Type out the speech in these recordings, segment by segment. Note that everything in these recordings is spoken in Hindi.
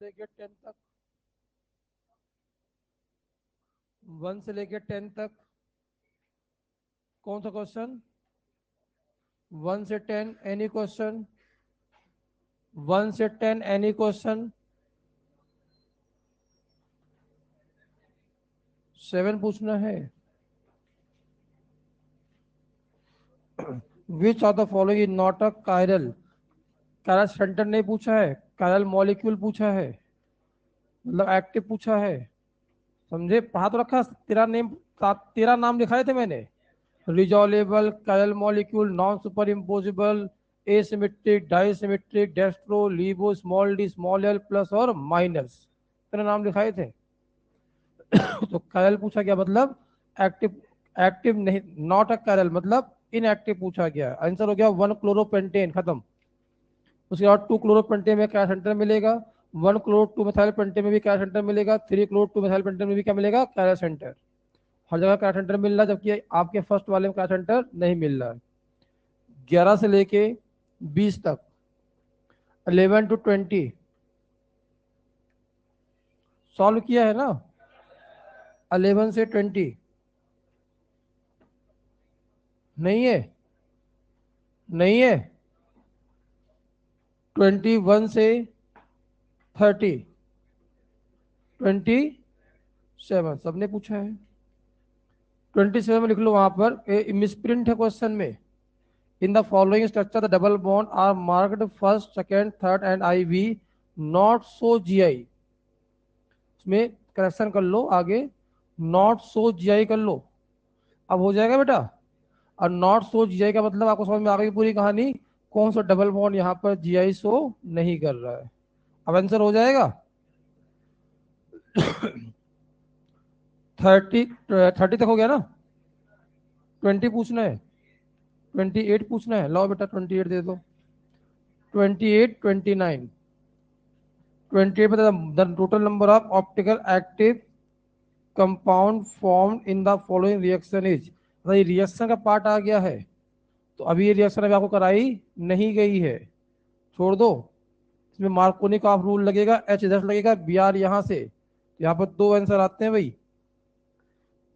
लेके 10 तक, 1 से लेके 10 तक कौन सा क्वेश्चन? 1 से 10 एनी क्वेश्चन? 1 से 10 एनी क्वेश्चन? 7 पूछना है। Which of the following is not a chiral? Chiral centre नहीं पूछा है, कायरल मॉलिक्यूल पूछा है, मतलब एक्टिव पूछा है। समझे? पढ़ा तो रखा। तेरा नाम लिखाए थे मैंने। Resolvable, chiral molecule, non superimposable, asymmetric, dissymmetric, dextro, laevo, small D, small L, plus और माइनस। तेरे नाम लिखाए थे। तो कायरल पूछा गया मतलब एक्टिव। एक्टिव नहीं, नॉट अ कायरल मतलब इनएक्टिव पूछा गया। आंसर हो गया 1 क्लोरोपेंटेन, खत्म। उसके बाद 2 क्लोरोपेंटेन में क्या सेंटर मिलेगा? 1 क्लोरो 2 मिथाइल पेंटेन में भी क्या सेंटर मिलेगा? 3 क्लोरो 2 मिथाइल पेंटेन में भी क्या मिलेगा? क्या सेंटर। हर जगह क्या सेंटर मिल रहा है, जबकि आपके फर्स्ट वाले में क्या सेंटर नहीं मिल रहा है। 11 से लेके 20 तक, 11 to 20 सॉल्व किया है ना? 11 से 20 नहीं है? नहीं है? 21 से 30, 27 सबने पूछा है। 27 में लिख लो, वहां पर मिसप्रिंट है क्वेश्चन में। In the following structure the double bond are marked first, second, third and I V, not so G I. इसमें करेक्शन कर लो आगे, नॉट सो जी आई कर लो। अब हो जाएगा बेटा। और नॉट सो जी आई का मतलब आपको समझ में आ गई पूरी कहानी। कौन सा डबल बॉन्ड यहाँ पर जी आई शो नहीं कर रहा है। अब आंसर हो जाएगा। 30, 30 तक हो गया ना? 20 पूछना है, 28 पूछना है। लाओ बेटा 28 दे दो। 28, 29, 28 बता, the total number of optical active compound form in the following reaction is. ये रिएक्शन का पार्ट आ गया है, तो अभी ये रिएक्शन अभी आपको कराई नहीं गई है, छोड़ दो। इसमें मार्कोनी का रूल लगेगा, एच इधर लगेगा, बी आर यहाँ से। यहाँ पर दो आंसर आते हैं भाई।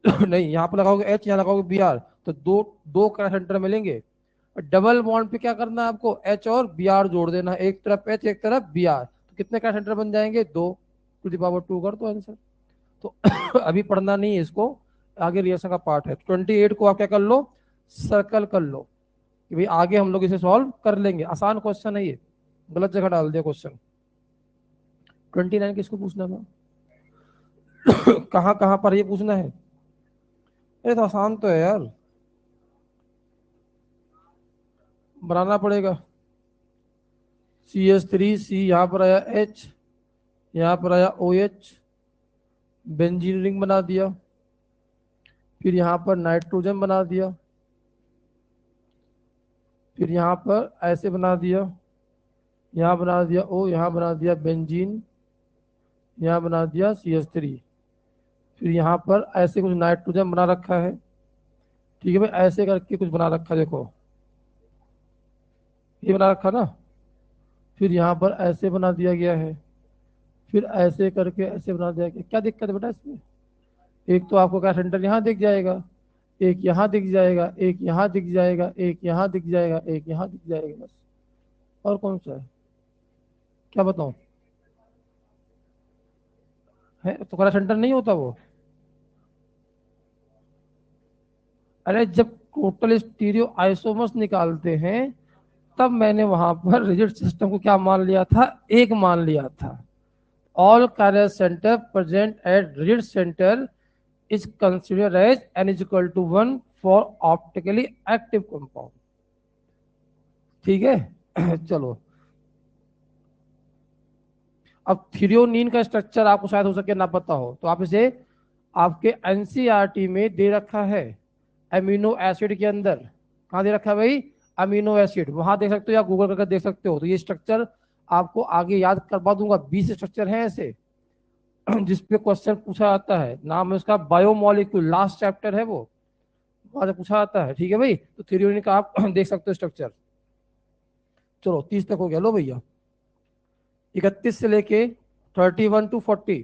नहीं, यहाँ पर लगाओगे एच, यहाँ लगाओगे बी आर, तो दो दो का सेंटर मिलेंगे। डबल बॉन्ड पे क्या करना है आपको? एच और बी आर जोड़ देना, एक तरफ एच एक तरफ बी आर, तो कितने का सेंटर बन जाएंगे? 2 टू द पावर 2 कर दो आंसर। तो अभी पढ़ना नहीं है इसको, आगे रिएक्शन का पार्ट है। 28 को आप क्या कर लो? सर्कल कर लो कि भाई आगे हम लोग इसे सॉल्व कर लेंगे। आसान क्वेश्चन है ये, गलत जगह डाल दिया क्वेश्चन। 29 किसको पूछना था? कहाँ कहाँ पर ये पूछना है? अरे तो आसान तो है यार, बनाना पड़ेगा। CH3 सी, यहाँ पर आया H, यहाँ पर आया OH, बेंजीन रिंग बना दिया। फिर यहाँ पर नाइट्रोजन बना दिया। फिर यहाँ पर ऐसे बना दिया, यहाँ बना दिया O, यहाँ बना दिया बेंजीन, यहाँ बना दिया CH3। फिर यहाँ पर ऐसे कुछ नाइट्रोजन बना रखा है। ठीक है भाई, ऐसे करके कुछ बना रखा है, देखो ये बना रखा ना। फिर यहाँ पर ऐसे बना दिया गया है। फिर ऐसे करके ऐसे बना दिया गया। क्या दिक्कत है बेटा इसमें? एक तो आपको क्या सेंटर यहाँ दिख जाएगा, एक यहाँ दिख जाएगा, एक यहाँ दिख जाएगा, एक यहाँ दिख जाएगा, एक यहाँ दिख जाएगा, बस। और कौन सा है, क्या बताऊं? है तो करा सेंटर नहीं होता वो। अरे जब टोटल स्टीरियो आइसोमर्स निकालते हैं, तब मैंने वहां पर रिजिड सिस्टम को क्या मान लिया था? एक मान लिया था। All chiral center present at rigid center is considered as n is equal to 1 for optically active compound। ठीक है। चलो, अब थ्रियोनीन का स्ट्रक्चर आपको शायद हो सके ना पता हो, तो आप इसे आपके एनसीईआरटी में दे रखा है अमीनो एसिड के अंदर। कहाँ दे रखा है भाई? अमीनो एसिड, वहां देख सकते हो या गूगल करके देख सकते हो। तो ये स्ट्रक्चर आपको आगे याद करवा दूंगा, 20 स्ट्रक्चर हैं ऐसे जिसपे क्वेश्चन पूछा जाता है। नाम है उसका बायोमोलिक्यूल, लास्ट चैप्टर है वो, वहां से पूछा जाता है। ठीक है भाई, तो थ्रियोनिन का आप देख सकते हो स्ट्रक्चर। चलो 30 तक हो गया। लो भैया, 31 से लेके 31 to 40,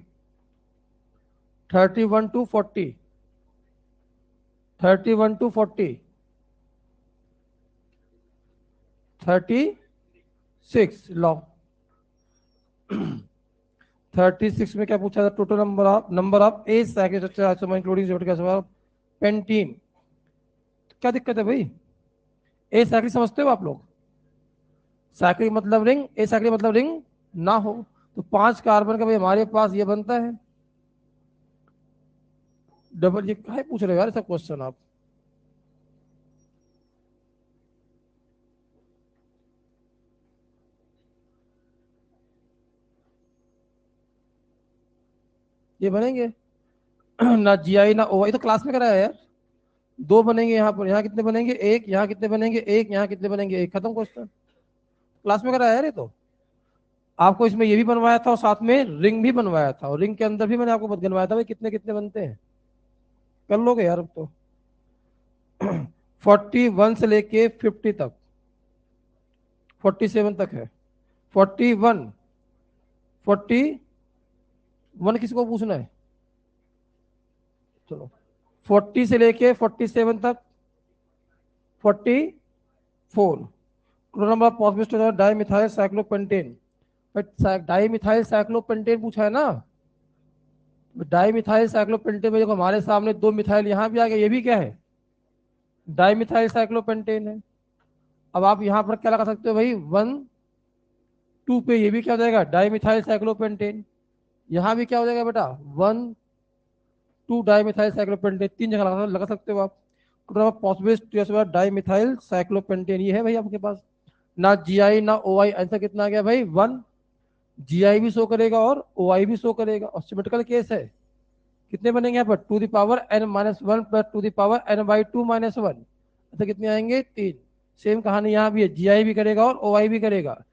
31 to 40, 31 to 40, 36 लो। 36 में क्या पूछा था? Total number of a cycle including pentene. क्या दिक्कत है भाई? ए साइकिल समझते हो आप लोग? साइकिल मतलब रिंग, ए साइकिल मतलब रिंग ना हो तो 5 कार्बन का भाई हमारे पास ये बनता है डबल। ये क्या पूछ रहे हो यार सब क्वेश्चन आप? ये बनेंगे ना जीआई ना ओआई, तो क्लास में कराया यार। दो बनेंगे यहाँ पर, यहाँ कितने बनेंगे? एक। यहाँ कितने बनेंगे? एक। यहाँ कितने बनेंगे? एक। खत्म क्वेश्चन। क्लास में कराया यार ये तो। आपको इसमें ये भी बनवाया था और साथ में रिंग भी बनवाया था, और रिंग के अंदर भी मैंने आपको बनवाया था भाई कितने कितने बनते हैं। कर लोगे यार अब तो। 41 से लेके 50 तक, 47 तक है। 41, 41 किसको पूछना है? चलो 40 से लेके 47 तक, 44। Total number of possible di methyl cyclopentane. Di methyl cyclopentane पूछा है ना? डाई मिथाइल साइक्लोपेंटेन में देखो हमारे सामने दो मिथाइल यहाँ भी आ गया, ये भी क्या है? डाई मिथाइल साइक्लोपेंटेन है। अब आप यहाँ पर क्या लगा सकते हो भाई? 1 2 पे ये भी क्या हो जाएगा? Di methyl cyclopentane. यहाँ भी क्या हो जाएगा बेटा? 1 2 डाई मिथाइल साइक्लोपेंटेन। 3 जगह लगा सकते हो आप। पॉसिबल डाई मिथाइल साइक्लोपेंटेन ये है भाई आपके पास। ना जीआई ना ओआई, आंसर कितना आ गया भाई? 1। जीआई भी शो करेगा और ओआई भी शो करेगा, और सिमेट्रिकल केस है। कितने बनेंगे यहाँ पर? Two the power n minus one plus two the power n by two minus one, तो कितने आएंगे? 3। सेम कहानी यहाँ भी है, जीआई भी करेगा और ओआई भी करेगा।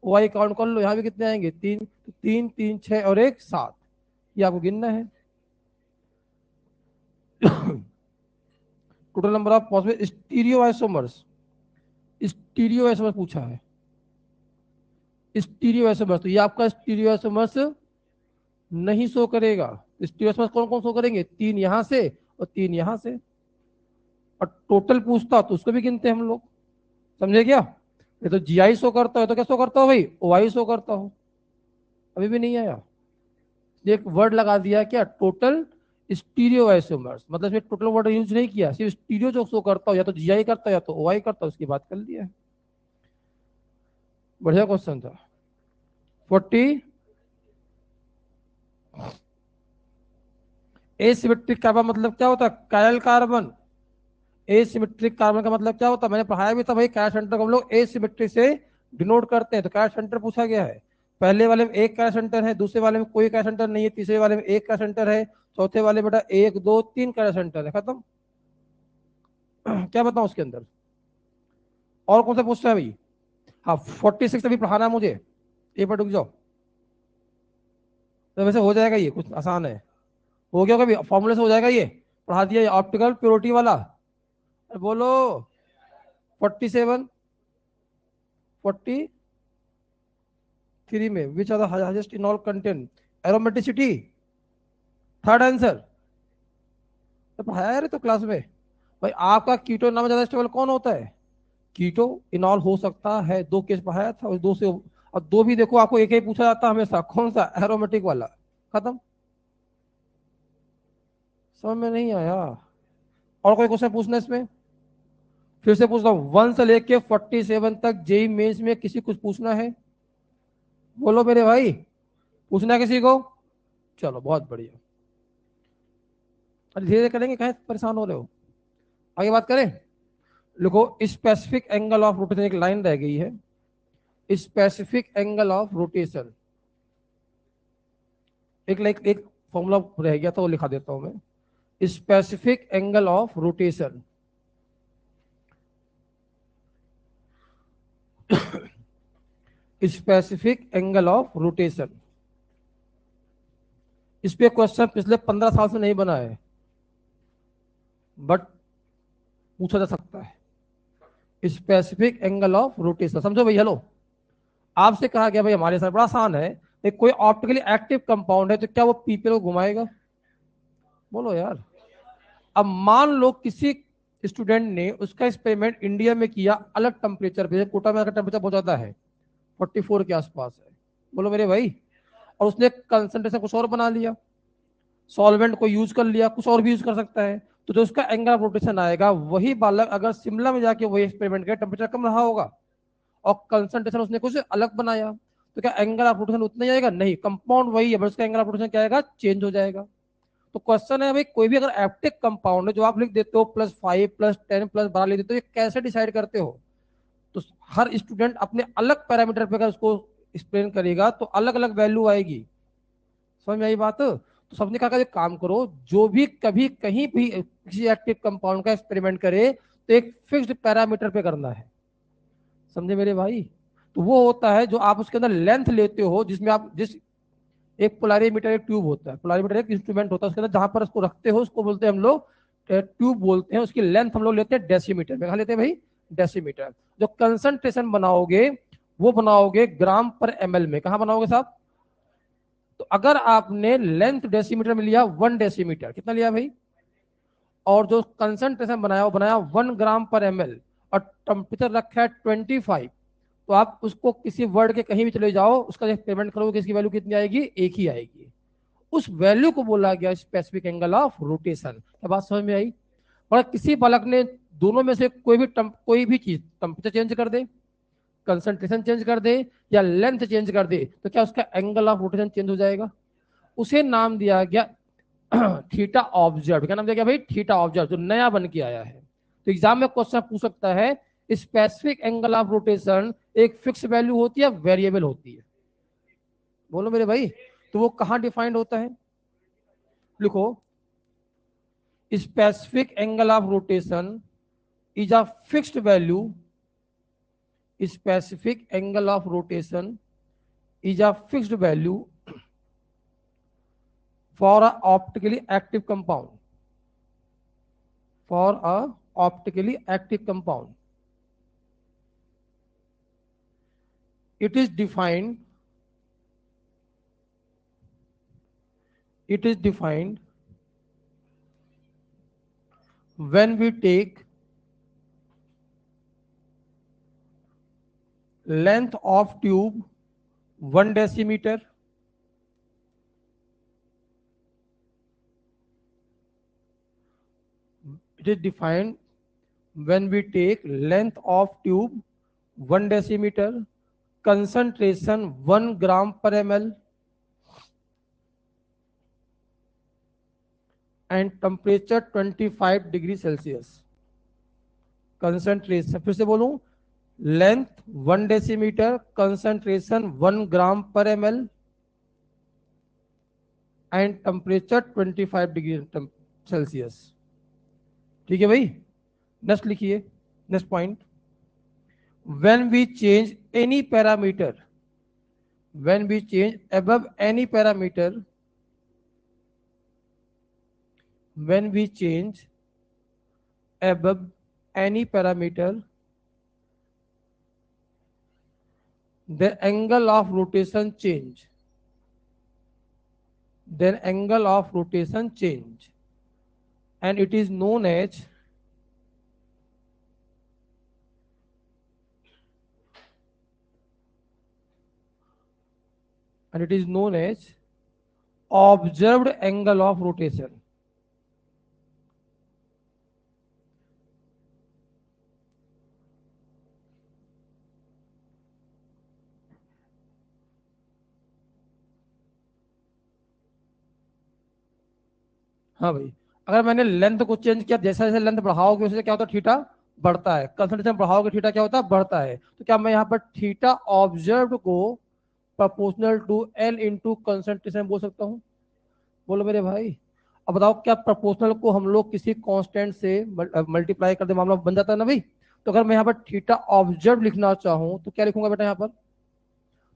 ओआई काउंट कर लो, यहाँ भी कितने आएंगे? 3। तो 3 3 6 और 1 7, ये आपको गिनना है। Total number of possible stereo isomers, stereo isomers पूछा है। स्टीरियो आइसोमर्स, तो ये आपका स्टीरियो आइसोमर्स नहीं शो करेगा। स्टीरियो आइसोमर्स कौन कौन शो करेंगे? 3 यहाँ से और 3 यहाँ से। और टोटल पूछता तो उसको भी गिनते हम लोग, समझे क्या? ये तो जीआई शो करता है, तो क्या शो करता हो भाई? ओआई शो करता हो। अभी भी नहीं आया? एक वर्ड लगा दिया क्या? टोटल स्टीरियो आइसोमर्स, मतलब इसमें टोटल वर्ड यूज नहीं किया, सिर्फ स्टीरियो जो शो करता हो, या तो जीआई करता है या तो ओआई करता है, उसकी बात कर लिया है। बढ़िया क्वेश्चन था। 40 एसिमेट्रिक कार्बन मतलब क्या होता है? कायल कार्बन। एसिमेट्रिक कार्बन का मतलब क्या होता है? मैंने पढ़ाया भी था भाई, कायल सेंटर को हम लोग एसिमेट्रिक से डिनोट करते हैं। तो कायल सेंटर पूछा गया है। पहले वाले में एक कायल सेंटर है, दूसरे वाले में कोई कायल सेंटर नहीं है, तीसरे वाले में एक कायल सेंटर है, चौथे वाले बेटा 1 2 3 कायल सेंटर है। खत्म। क्या बताऊं उसके अंदर? और कौन सा पूछता है भाई? हाँ 46 अभी पढ़ाना है मुझे, एक बार रुक जाओ। तो वैसे हो जाएगा, ये कुछ आसान है। हो गया कभी फॉर्मूले से हो जाएगा ये। पढ़ा दिया ये ऑप्टिकल प्योरिटी वाला। अरे बोलो। 47, 43 में which are the highest in all content? Aromaticity, third answer. तो पढ़ाया यार तो क्लास में। भाई आपका कीटो नाम ज्यादा स्टेबल कौन होता है? कीटो इनॉल हो सकता है, 2 केस पढ़ाया था, और 2 से और 2 भी देखो आपको एक ही पूछा जाता है हमेशा, कौन सा? एरोमेटिक वाला। खत्म। समझ में नहीं आया? और कोई क्वेश्चन पूछना इसमें? फिर से पूछता हूँ, 1 से लेके 47 तक जेई मेंस में किसी कुछ पूछना है? बोलो मेरे भाई, पूछना है किसी को? चलो बहुत बढ़िया। अरे धीरे धीरे करेंगे, कहे परेशान हो रहे हो? आगे बात करें। देखो स्पेसिफिक एंगल ऑफ रोटेशन, एक लाइन रह गई है। स्पेसिफिक एंगल ऑफ रोटेशन, एक फॉर्मूला रह गया था, वो लिखा देता हूं मैं। Specific angle of rotation, specific angle of rotation. इस पे क्वेश्चन पिछले 15 साल से नहीं बना है, बट पूछा जा सकता है। स्पेसिफिक एंगल ऑफ रोटेशन समझो भाई। हेलो, आपसे कहा गया भाई हमारे साथ बड़ा आसान है, एक कोई ऑप्टिकली एक्टिव कंपाउंड है तो क्या वो पीपीएल को घुमाएगा? बोलो यार। अब मान लो किसी स्टूडेंट ने उसका एक्सपेरिमेंट इंडिया में किया अलग टेम्परेचर पे, कोटा में अगर टेम्परेचर बहुत ज्यादा है 44 के आसपास है, बोलो मेरे भाई, और उसने कंसंट्रेशन कुछ और बना लिया, सॉल्वेंट को यूज कर लिया, कुछ और भी यूज कर सकता है, तो जो उसका एंगल ऑफ रोटेशन आएगा, वही बालक अगर शिमला में जाके वही एक्सपेरिमेंट किया टेम्परेचर कम रहा होगा और कंसंट्रेशन उसने कुछ अलग बनाया, तो क्या एंगल ऑफ रोटेशन उतना ही आएगा? नहीं, कंपाउंड वही है, बस उसका एंगल ऑफ रोटेशन क्या आएगा? चेंज हो जाएगा। तो क्वेश्चन है भाई, कोई भी अगर एक्टिव कंपाउंड है जो आप लिख देते हो +5 +10 +12 लिख देते हो, ये कैसे डिसाइड करते हो? तो हर स्टूडेंट अपने अलग पैरामीटर पे अगर उसको एक्सप्लेन करेगा तो अलग अलग वैल्यू आएगी। समझ में आई बात? तो सबने कहा कि काम करो, जो भी कभी कहीं भी किसी एक्टिव कंपाउंड का एक्सपेरिमेंट करे तो एक फिक्स्ड पैरामीटर पे करना है। समझे मेरे भाई? तो वो होता है जो आप उसके अंदर लेंथ लेते हो, जिसमें आप जिस एक पोलारीमीटर एक ट्यूब होता है, पोलारीमीटर एक इंस्ट्रूमेंट होता है, उसके अंदर जहां पर उसको रखते हो उसको बोलते हैं हम लोग ट्यूब बोलते हैं, उसकी लेंथ हम लोग लेते हैं डेसीमीटर में। कहा लेते हैं भाई? डेसीमीटर। जो कंसंट्रेशन बनाओगे वो बनाओगे ग्राम पर एमएल में। कहा बनाओगे साहब? तो अगर आपने लेंथ डेसीमीटर में लिया 1 डेसीमीटर, कितना लिया भाई? और जो कंसंट्रेशन बनाया वो बनाया 1 ग्राम पर एमएल, और टेम्परेचर रखा है 25, तो आप उसको किसी वर्ड के कहीं भी चले जाओ, उसका जब पेमेंट करोगे इसकी वैल्यू कितनी आएगी? एक ही आएगी। उस वैल्यू को बोला गया स्पेसिफिक एंगल ऑफ रोटेशन। क्या बात समझ में आई? और किसी बालक ने दोनों में से कोई भी चीज टेम्परेचर चेंज कर दे, कंसंट्रेशन चेंज कर दे या लेंथ चेंज कर दे, तो क्या उसका एंगल ऑफ रोटेशन चेंज हो जाएगा? उसे नाम दिया गया थीटा ऑब्जर्व। क्या नाम दिया गया भाई? थीटा ऑब्जर्व, जो नया बन के आया है। तो एग्जाम में क्वेश्चन पूछ सकता है, स्पेसिफिक एंगल ऑफ रोटेशन एक फिक्स वैल्यू होती है, वेरिएबल होती है? बोलो मेरे भाई। तो वो कहां डिफाइंड होता है? लिखो, specific angle of rotation is a fixed value. Specific angle of rotation is a fixed value for a optically active compound. For a optically active compound, it is defined. It is defined when we take length of tube 1 decimeter, it is defined when we take length of tube 1 decimeter, concentration 1 gram/ml, and temperature 25 degree Celsius. Concentration फिर से बोलूं, length 1 decimetre, concentration 1 gram and temperature 25 degree Celsius. ठीक है भाई? नेक्स्ट लिखिए, next point, when we change any parameter, when we change above any parameter, when we change above any parameter, the angle of rotation change, then angle of rotation change, and it is known as observed angle of rotation. हाँ भाई, अगर मैंने लेंथ को चेंज किया, जैसा जैसे लेंथ बढ़ाओगे उससे क्या होता है? थीटा बढ़ता है। कंसंट्रेशन बढ़ाओगे थीटा क्या होता है? बढ़ता है। तो क्या मैं यहाँ पर थीटा ऑब्जर्व्ड को proportional to l into concentration बोल सकता हूँ? बोलो मेरे भाई। अब बताओ, क्या प्रोपोर्शनल को हम लोग किसी कांस्टेंट से मल्टीप्लाई कर दे, मामला बन जाता है ना भाई? तो अगर मैं यहाँ पर थीटा ऑब्जर्व लिखना चाहूँ तो क्या लिखूंगा बेटा यहाँ पर?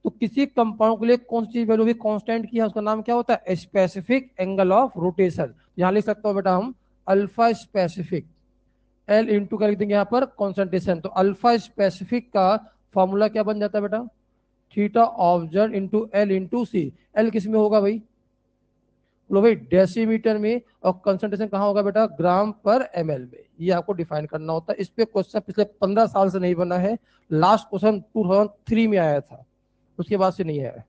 तो किसी कंपाउंड के लिए कौन सी वैल्यू भी कांस्टेंट की है, उसका नाम क्या होता है? Specific angle of rotation. यहाँ लिख सकता हूँ बेटा हम अल्फा स्पेसिफिक, एल इंटू क्या लिख देंगे यहाँ पर? कॉन्सेंट्रेशन। तो अल्फा स्पेसिफिक का फॉर्मूला क्या बन जाता है बेटा? Theta observe into L into C. L किस में होगा भाई? लो भाई डेसीमीटर में, और कंसंट्रेशन कहाँ होगा बेटा? ग्राम पर एमएल में। ये आपको डिफाइन करना होता है। इस पे क्वेश्चन पिछले 15 साल से नहीं बना है, लास्ट क्वेश्चन 2003 में आया था, उसके बाद से नहीं आया है,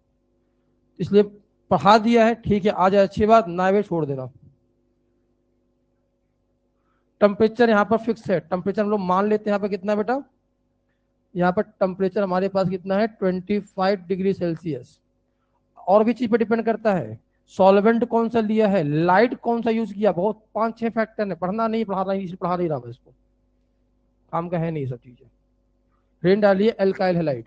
इसलिए पढ़ा दिया है। ठीक है, आ जाए अच्छी बात, ना वे छोड़ देना। टेम्परेचर यहाँ पर फिक्स है, टेम्परेचर हम लोग मान लेते हैं यहाँ पर कितना बेटा? यहाँ पर टेम्परेचर हमारे पास कितना है? 25 डिग्री सेल्सियस। और भी चीज पर डिपेंड करता है, सॉल्वेंट कौन सा लिया है, लाइट कौन सा यूज किया, बहुत 5-6 फैक्टर है। पढ़ना नहीं, पढ़ा नहीं रहा मैं इसको, काम का है नहीं सब चीजें। रेन डालिए एल्काइल हैलाइड।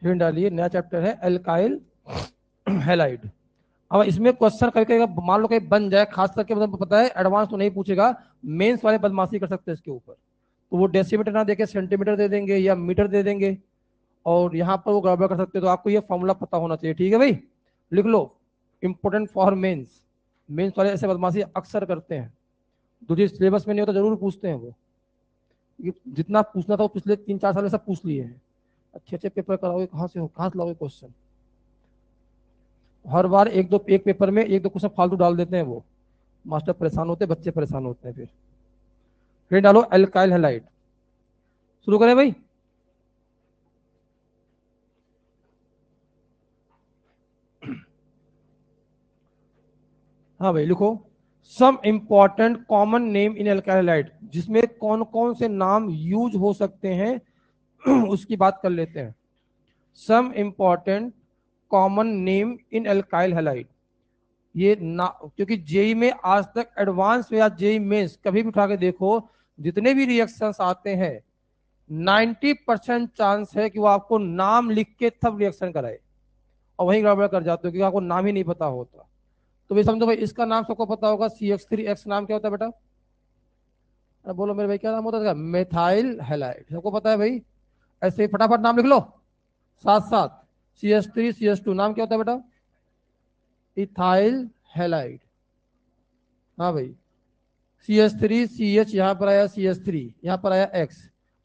रेन डालिए, नया चैप्टर है एल्काइल हैलाइड। अब इसमें क्वेश्चन कभी कभी मान लो कहीं बन जाए, खास करके मतलब पता है एडवांस तो नहीं पूछेगा, मेंस वाले बदमाशी कर सकते हैं इसके ऊपर। तो वो डेसीमीटर ना देके सेंटीमीटर दे देंगे या मीटर दे देंगे, और यहाँ पर वो गड़बड़ कर सकते हैं। तो आपको ये फॉर्मूला पता होना चाहिए, ठीक है भाई, लिख लो। इंपोर्टेंट फॉर मेंस, मेंस वाले ऐसे बदमाशी अक्सर करते हैं, दूसरे सिलेबस में नहीं होता जरूर पूछते हैं वो। जितना पूछना था वो पिछले 3-4 साल में सब पूछ लिए हैं। अच्छे अच्छे पेपर कराओगे, कहाँ से लाओगे क्वेश्चन? हर बार एक पेपर में एक दो क्वेश्चन फालतू डाल देते हैं वो, मास्टर परेशान होते हैं, बच्चे परेशान होते हैं। फिर डालो एल्काइल हैलाइड। शुरू करें भाई? हाँ भाई लिखो, some important common name in alkyl halide, जिसमें कौन कौन से नाम यूज हो सकते हैं उसकी बात कर लेते हैं। Some important common name in alkyl halide, ये ना, क्योंकि जेई में आज तक एडवांस या जेई मेंस कभी भी उठा के देखो, जितने भी रिएक्शंस आते हैं 90% चांस है कि वो आपको नाम लिख के तब रिएक्शन कराए, और वहीं गड़बड़ कर जाते हो क्योंकि आपको नाम ही नहीं पता होता। तो भाई समझो भाई, इसका नाम सबको पता होगा, CH3X नाम क्या होता है बेटा? अरे बोलो मेरे भाई, क्या नाम होता है? मेथाइल हैलाइड, सबको पता है भाई। ऐसे ही फटाफट नाम लिख लो साथ साथ। CH3CH2 नाम क्या होता है बेटा? Ethyl halide. हाँ भाई, CH3CH यहाँ पर आया, CH3 यहाँ पर आया X।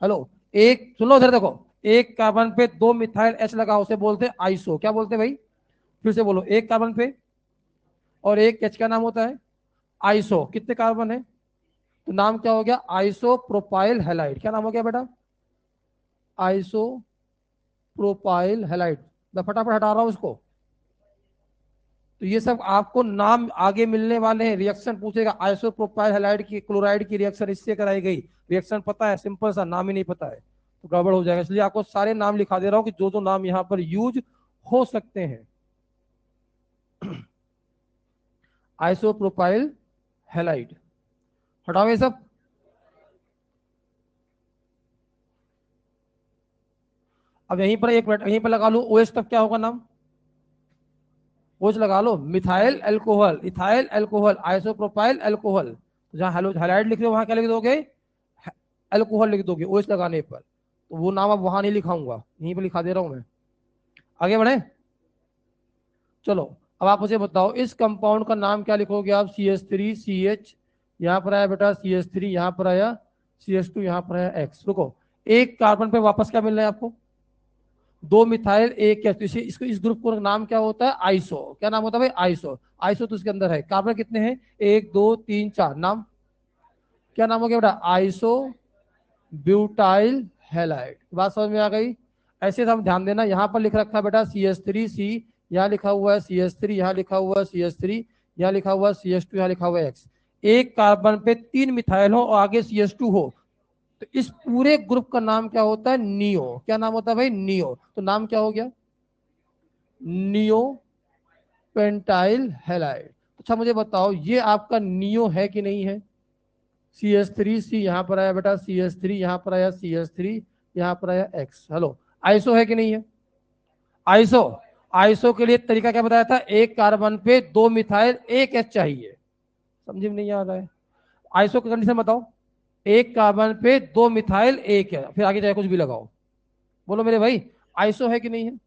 हेलो, एक सुन लो, उधर देखो, एक कार्बन पे 2 मिथाइल H लगा, उसे बोलते हैं आइसो। क्या बोलते हैं भाई? फिर से बोलो, एक कार्बन पे और एक H का नाम होता है आइसो। कितने कार्बन है? तो नाम क्या हो गया? Iso propyl halide. क्या नाम हो गया बेटा? Iso propyl halide. मैं फटाफट हटा रहा हूं इसको। तो ये सब आपको नाम आगे मिलने वाले हैं, रिएक्शन पूछेगा आइसोप्रोपाइल हैलाइड की क्लोराइड की रिएक्शन इससे कराई गई, रिएक्शन पता है, सिंपल सा, नाम ही नहीं पता है तो गड़बड़ हो जाएगा। इसलिए आपको सारे नाम लिखा दे रहा हूं कि जो जो नाम यहाँ पर यूज हो सकते हैं। आइसोप्रोपाइल हैलाइड, हटाओ ये सब। अब यहीं पर एक मिनट, यहीं पर लगा लो ओएच, तक क्या होगा नाम? ओएच लगा लो, methyl alcohol, ethyl alcohol, isopropyl alcohol. तो जहां हैलाइड लिख रहे हो वहां क्या लिख दोगे? एल्कोहल लिख दोगे ओएच लगाने पर। तो वो नाम अब वहां नहीं लिखाऊंगा, यहीं पर लिखा दे रहा हूं मैं। आगे बढ़े, चलो। अब आप मुझे बताओ, इस कंपाउंड का नाम क्या लिखोगे आप? CH3CH, यहाँ पर आया बेटा CH3, यहाँ पर आया CH2, यहाँ पर आया X। रुको, एक कार्बन पे वापस क्या मिल रहा है आपको? 2 मिथाइल एक H। तो इसको, इस ग्रुप को नाम क्या होता है? आइसो। क्या नाम होता है भाई? आइसो। आइसो तो इसके अंदर है, कार्बन कितने हैं? 1 2 3 4, नाम क्या नाम हो गया बेटा? Iso butyl halide. बात समझ में आ गई? ऐसे हम ध्यान देना, यहाँ पर लिख रखा है बेटा CH3C, यहाँ लिखा हुआ है CH3, यहाँ लिखा हुआ है CH3, यहाँ लिखा हुआ है CH2, यहाँ लिखा हुआ है X। एक कार्बन पे 3 मिथाइल हो और आगे CH2 हो, तो इस पूरे ग्रुप का नाम क्या होता है? नियो। क्या नाम होता है भाई? नियो। तो नाम क्या हो गया? Neo pentyl halide. अच्छा मुझे बताओ, ये आपका नियो है कि नहीं है? CH3C यहाँ पर आया बेटा, CH3 यहाँ पर आया, CH3 यहाँ पर आया X। हेलो, आइसो है कि नहीं है? आइसो, आइसो के लिए तरीका क्या बताया था? एक कार्बन पे 2 मिथाइल एक H चाहिए। समझ में नहीं आ रहा है? आइसो की कंडीशन बताओ। एक कार्बन पे 2 मिथाइल एक है, फिर आगे चाहे कुछ भी लगाओ। बोलो मेरे भाई, आइसो है कि नहीं है?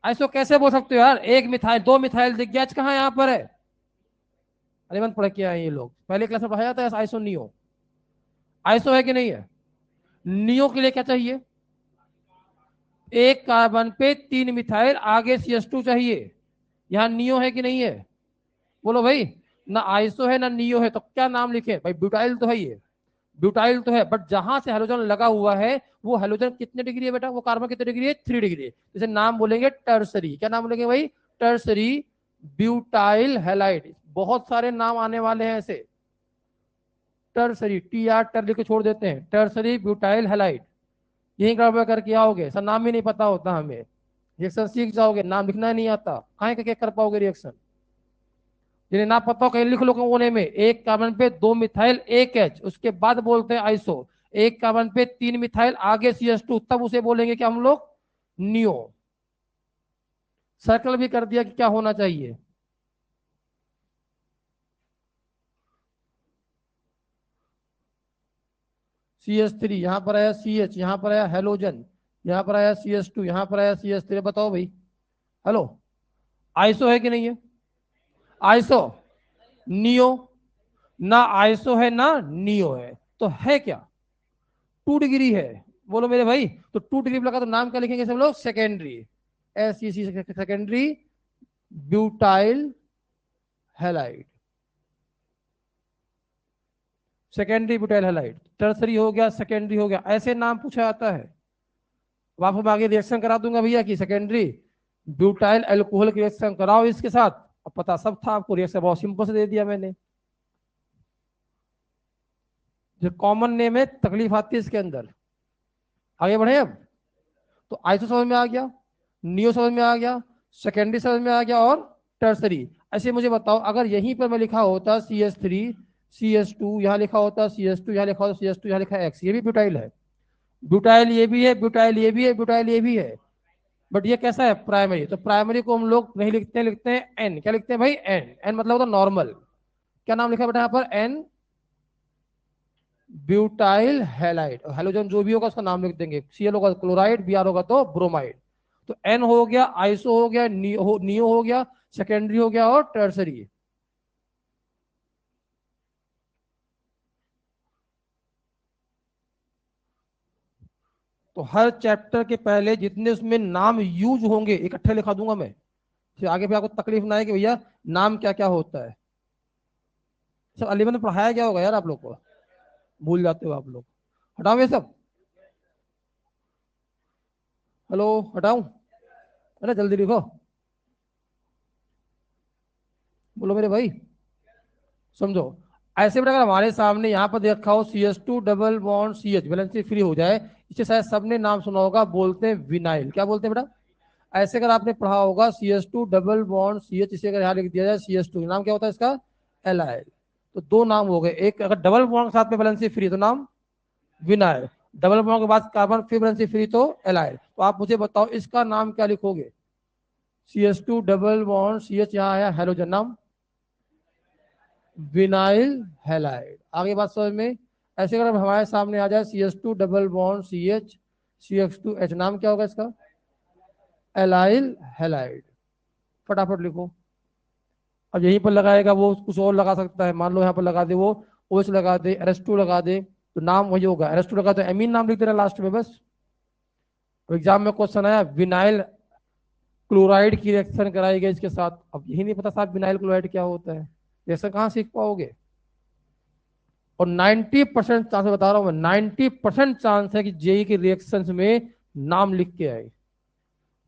आइसो कैसे बोल सकते हो यार? एक मिथाइल, 2 मिथाइल दिख गया, कहाँ यहाँ पर है? अनिमन पढ़ के आए ये लोग, पहले क्लास में पढ़ाया जाता है आइसो नियो। आइसो है कि नहीं है? नियो के लिए क्या चाहिए? एक कार्बन पे 3 मिथाइल, आगे CH2 चाहिए। यहां नियो है कि नहीं है? बोलो भाई। ना आइसो है ना नियो है, तो क्या नाम लिखे भाई? ब्यूटाइल तो है ये, ब्यूटाइल तो है, बट जहां से हेलोजन लगा हुआ है वो हेलोजन कितने डिग्री है बेटा? वो कार्बन कितने डिग्री है? 3 डिग्री है। जैसे नाम बोलेंगे टर्सरी, क्या नाम बोलेंगे भाई? Tertiary butyl halide. बहुत सारे नाम आने वाले हैं ऐसे। टर्सरी, TR टर लिख के छोड़ देते हैं, टर्सरी ब्यूटाइल हैलाइड। यही गड़बड़ करके आओगे, सर नाम ही नहीं पता होता हमें। रिएक्शन सीख जाओगे, नाम लिखना नहीं आता, कहाँ के कर पाओगे रिएक्शन? जिन्हें ना पता हो कहीं लिख लो कोने में, एक कार्बन पे 2 मिथाइल एक H, उसके बाद बोलते हैं आइसो। एक कार्बन पे 3 मिथाइल, आगे CH2, तब उसे बोलेंगे क्या हम लोग? नियो। सर्कल भी कर दिया कि क्या होना चाहिए। CH3 यहां पर आया, CH यहां पर आया, हेलोजन यहां पर आया, CH2 यहां पर आया, CH3। बताओ भाई, हेलो, आइसो है कि नहीं है? आइसो नियो, ना आइसो है ना नियो है, तो है क्या? 2 डिग्री है। बोलो मेरे भाई, तो 2 डिग्री लगा तो नाम क्या लिखेंगे सब लोग? Secondary, SEC, secondary butyl halide. Secondary butyl halide, tertiary हो गया, सेकेंडरी हो गया, ऐसे नाम पूछा जाता है। अब आपको आगे रिएक्शन करा दूंगा भैया कि सेकेंडरी ब्यूटाइल एल्कोहल की रिएक्शन कराओ इसके साथ। अब पता सब था आपको, रिएक्शन बहुत सिंपल से दे दिया मैंने। जो कॉमन नेम है, तकलीफ आती है इसके अंदर। आगे बढ़े अब। तो आइसो समझ में आ गया, नियो समझ में आ गया, सेकेंडरी समझ में आ गया, और टर्सरी। ऐसे मुझे बताओ, अगर यहीं पर मैं लिखा होता CH3 CH2, यहाँ लिखा होता CH2, यहाँ लिखा होता CH2, यहाँ लिखा X, ये भी ब्यूटाइल है। ब्यूटाइल ये भी है, ब्यूटाइल ये भी है, ब्यूटाइल ये भी है, बट ये कैसा है? प्राइमरी। तो प्राइमरी को हम लोग नहीं लिखते हैं, लिखते हैं N। क्या लिखते हैं भाई? N। N मतलब होता नॉर्मल। क्या नाम लिखा बेटा यहाँ पर? N butyl halide. हेलोजन जो भी होगा उसका नाम लिख देंगे। Cl होगा क्लोराइड, Br होगा तो ब्रोमाइड। तो N हो गया, आइसो हो गया, नियो हो गया, सेकेंडरी हो गया, और टर्सरी। तो हर चैप्टर के पहले जितने उसमें नाम यूज होंगे इकट्ठे लिखा दूंगा मैं, फिर आगे भी आपको तकलीफ ना है कि भैया नाम क्या क्या होता है। सब अलीमन में पढ़ाया गया होगा यार, आप लोग को भूल जाते हो आप लोग। हटाओ ये सब, हेलो, हटाऊं? अरे जल्दी लिखो, बोलो मेरे भाई, समझो। ऐसे बेटा अगर हमारे सामने यहाँ पर देखा हो CH2 double bond CH, valency free हो जाए, इसे शायद सबने नाम सुना होगा, बोलते हैं विनाइल। क्या बोलते हैं बेटा? ऐसे अगर आपने पढ़ा होगा CH2 डबल बॉन्ड CH, इसे अगर यहाँ लिख दिया जाए CH2, नाम क्या होता है इसका? एलाइल। तो दो नाम हो गए, एक अगर डबल बॉन्ड के साथ में वैलेंसी फ्री तो नाम विनाइल, डबल बॉन्ड के बाद कार्बन फिर वैलेंसी फ्री तो एलाइल। तो आप मुझे बताओ इसका नाम क्या लिखोगे? CH2 डबल बॉन्ड CH, यहाँ आया हेलोजन, नाम विनाइल हैलाइड। आगे बात समझ में? ऐसे अगर हमारे सामने आ जाए CH2 double bond CH CH2H, नाम क्या होगा इसका? Allyl halide. फटाफट लिखो। अब यहीं पर लगाएगा वो कुछ और लगा सकता है, मान लो यहाँ पर लगा दे वो OH लगा दे, RS2 लगा दे, तो नाम वही होगा। RS2 लगा दे, एमीन नाम लिख देना लास्ट में बस। एग्जाम में क्वेश्चन आया विनाइल क्लोराइड की रिएक्शन कराई गई इसके साथ, अब यही नहीं पता साहब विनाइल क्लोराइड क्या होता है, रिएक्शन कहाँ सीख पाओगे? और 90% चांस बता रहा हूं मैं, 90% चांस है कि जेई के रिएक्शंस में नाम लिख के आए।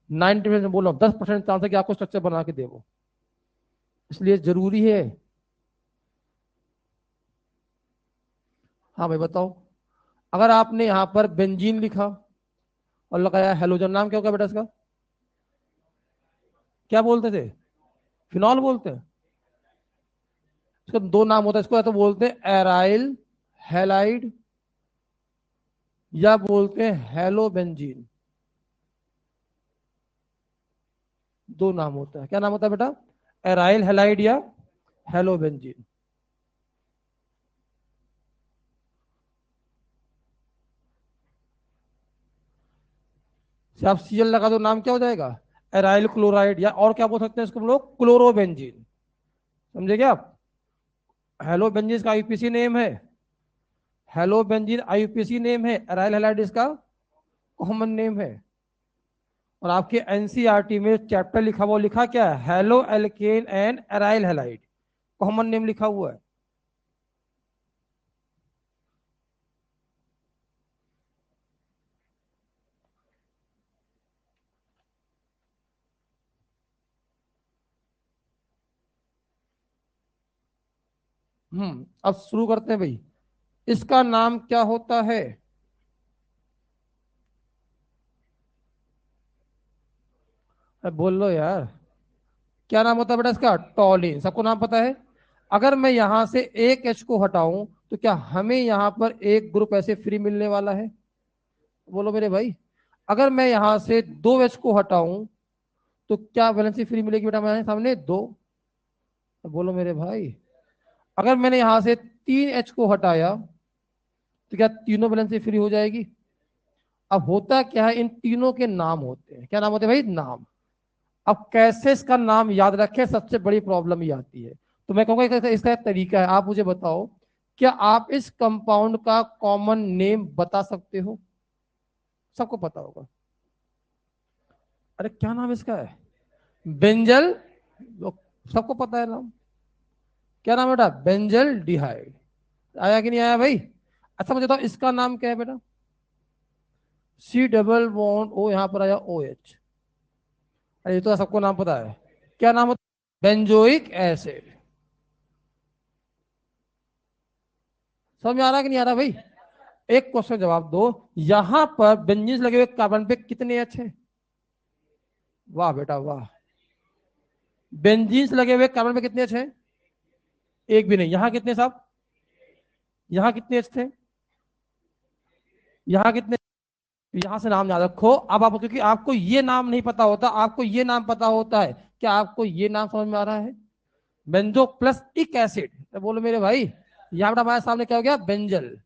90% बोल रहा हूं, 10% चांस है कि आपको स्ट्रक्चर बना के दे वो, इसलिए जरूरी है। हाँ भाई बताओ, अगर आपने यहां पर बेंजीन लिखा और लगाया हेलोजन, नाम क्या होगा बेटा इसका? क्या बोलते थे? फिनॉल बोलते हैं। इसका दो नाम होता है, इसको या तो बोलते हैं एराइल हैलाइड, या बोलते हैं हेलोबेंजीन। दो नाम होता है, क्या नाम होता है बेटा? एराइल हैलाइड या हेलोबेंजीन। से आप Cl लगा दो, नाम क्या हो जाएगा? एराइल क्लोराइड, या और क्या बोल सकते हैं इसको हम लोग? क्लोरोबेंजीन। समझे क्या आप? हेलो बेंजीन का आईयूपीएसी नेम है, हेलो बेंजीन आईयूपीएसी नेम है, एराइल हैलाइड इसका कॉमन नेम है। और आपके एनसीईआरटी में चैप्टर लिखा हुआ, लिखा क्या है, halo alkane and aryl halide, common name लिखा हुआ है। अब शुरू करते हैं भाई। इसका नाम क्या होता है? बोल लो यार। क्या नाम होता है बेटा इसका? टॉलिन, सबको नाम पता है। अगर मैं यहां से एक एच को हटाऊं तो क्या हमें यहां पर एक ग्रुप ऐसे फ्री मिलने वाला है? बोलो मेरे भाई। अगर मैं यहां से दो एच को हटाऊं तो क्या वैलेंसी फ्री मिलेगी बेटा मेरे सामने? दो। बोलो मेरे भाई। अगर मैंने यहां से तीन एच को हटाया तो क्या तीनों वैलेंसी फ्री हो जाएगी? अब होता क्या है, इन तीनों के नाम होते हैं। क्या नाम होते हैं भाई? नाम। अब कैसे इसका नाम याद रखें, सबसे बड़ी प्रॉब्लम ये आती है। तो मैं कहूंगा इसका एक तरीका है, आप मुझे बताओ, क्या आप इस कंपाउंड का कॉमन नेम बता सकते हो? सबको पता होगा। अरे क्या नाम इसका है? बेंजल। सबको पता है नाम। क्या नाम है बेटा? बेंजल डिहाइड। आया कि नहीं आया भाई? अच्छा मुझे बताओ इसका नाम क्या है बेटा? सी डबल बॉन्ड ओ, यहां पर आया ओ एच। अरे ये तो सबको नाम पता है। क्या नाम होता है? Benzoic acid. समझ में आ रहा है कि नहीं आ रहा भाई? एक क्वेश्चन जवाब दो। यहां पर बेंजीन लगे हुए कार्बन पे कितने एच है? वाह बेटा वाह। बेंजीन लगे हुए कार्बन पे कितने एच है? एक भी नहीं। यहां कितने साहब? यहां कितने एच थे? यहां कितने? यहां से नाम याद रखो। अब आप, क्योंकि आपको ये नाम नहीं पता होता, आपको ये नाम पता होता है। क्या आपको ये नाम समझ में आ रहा है? बेंजो प्लस इक एसिड। तो बोलो मेरे भाई, यहां पर हमारे सामने क्या हो गया? बेंजल।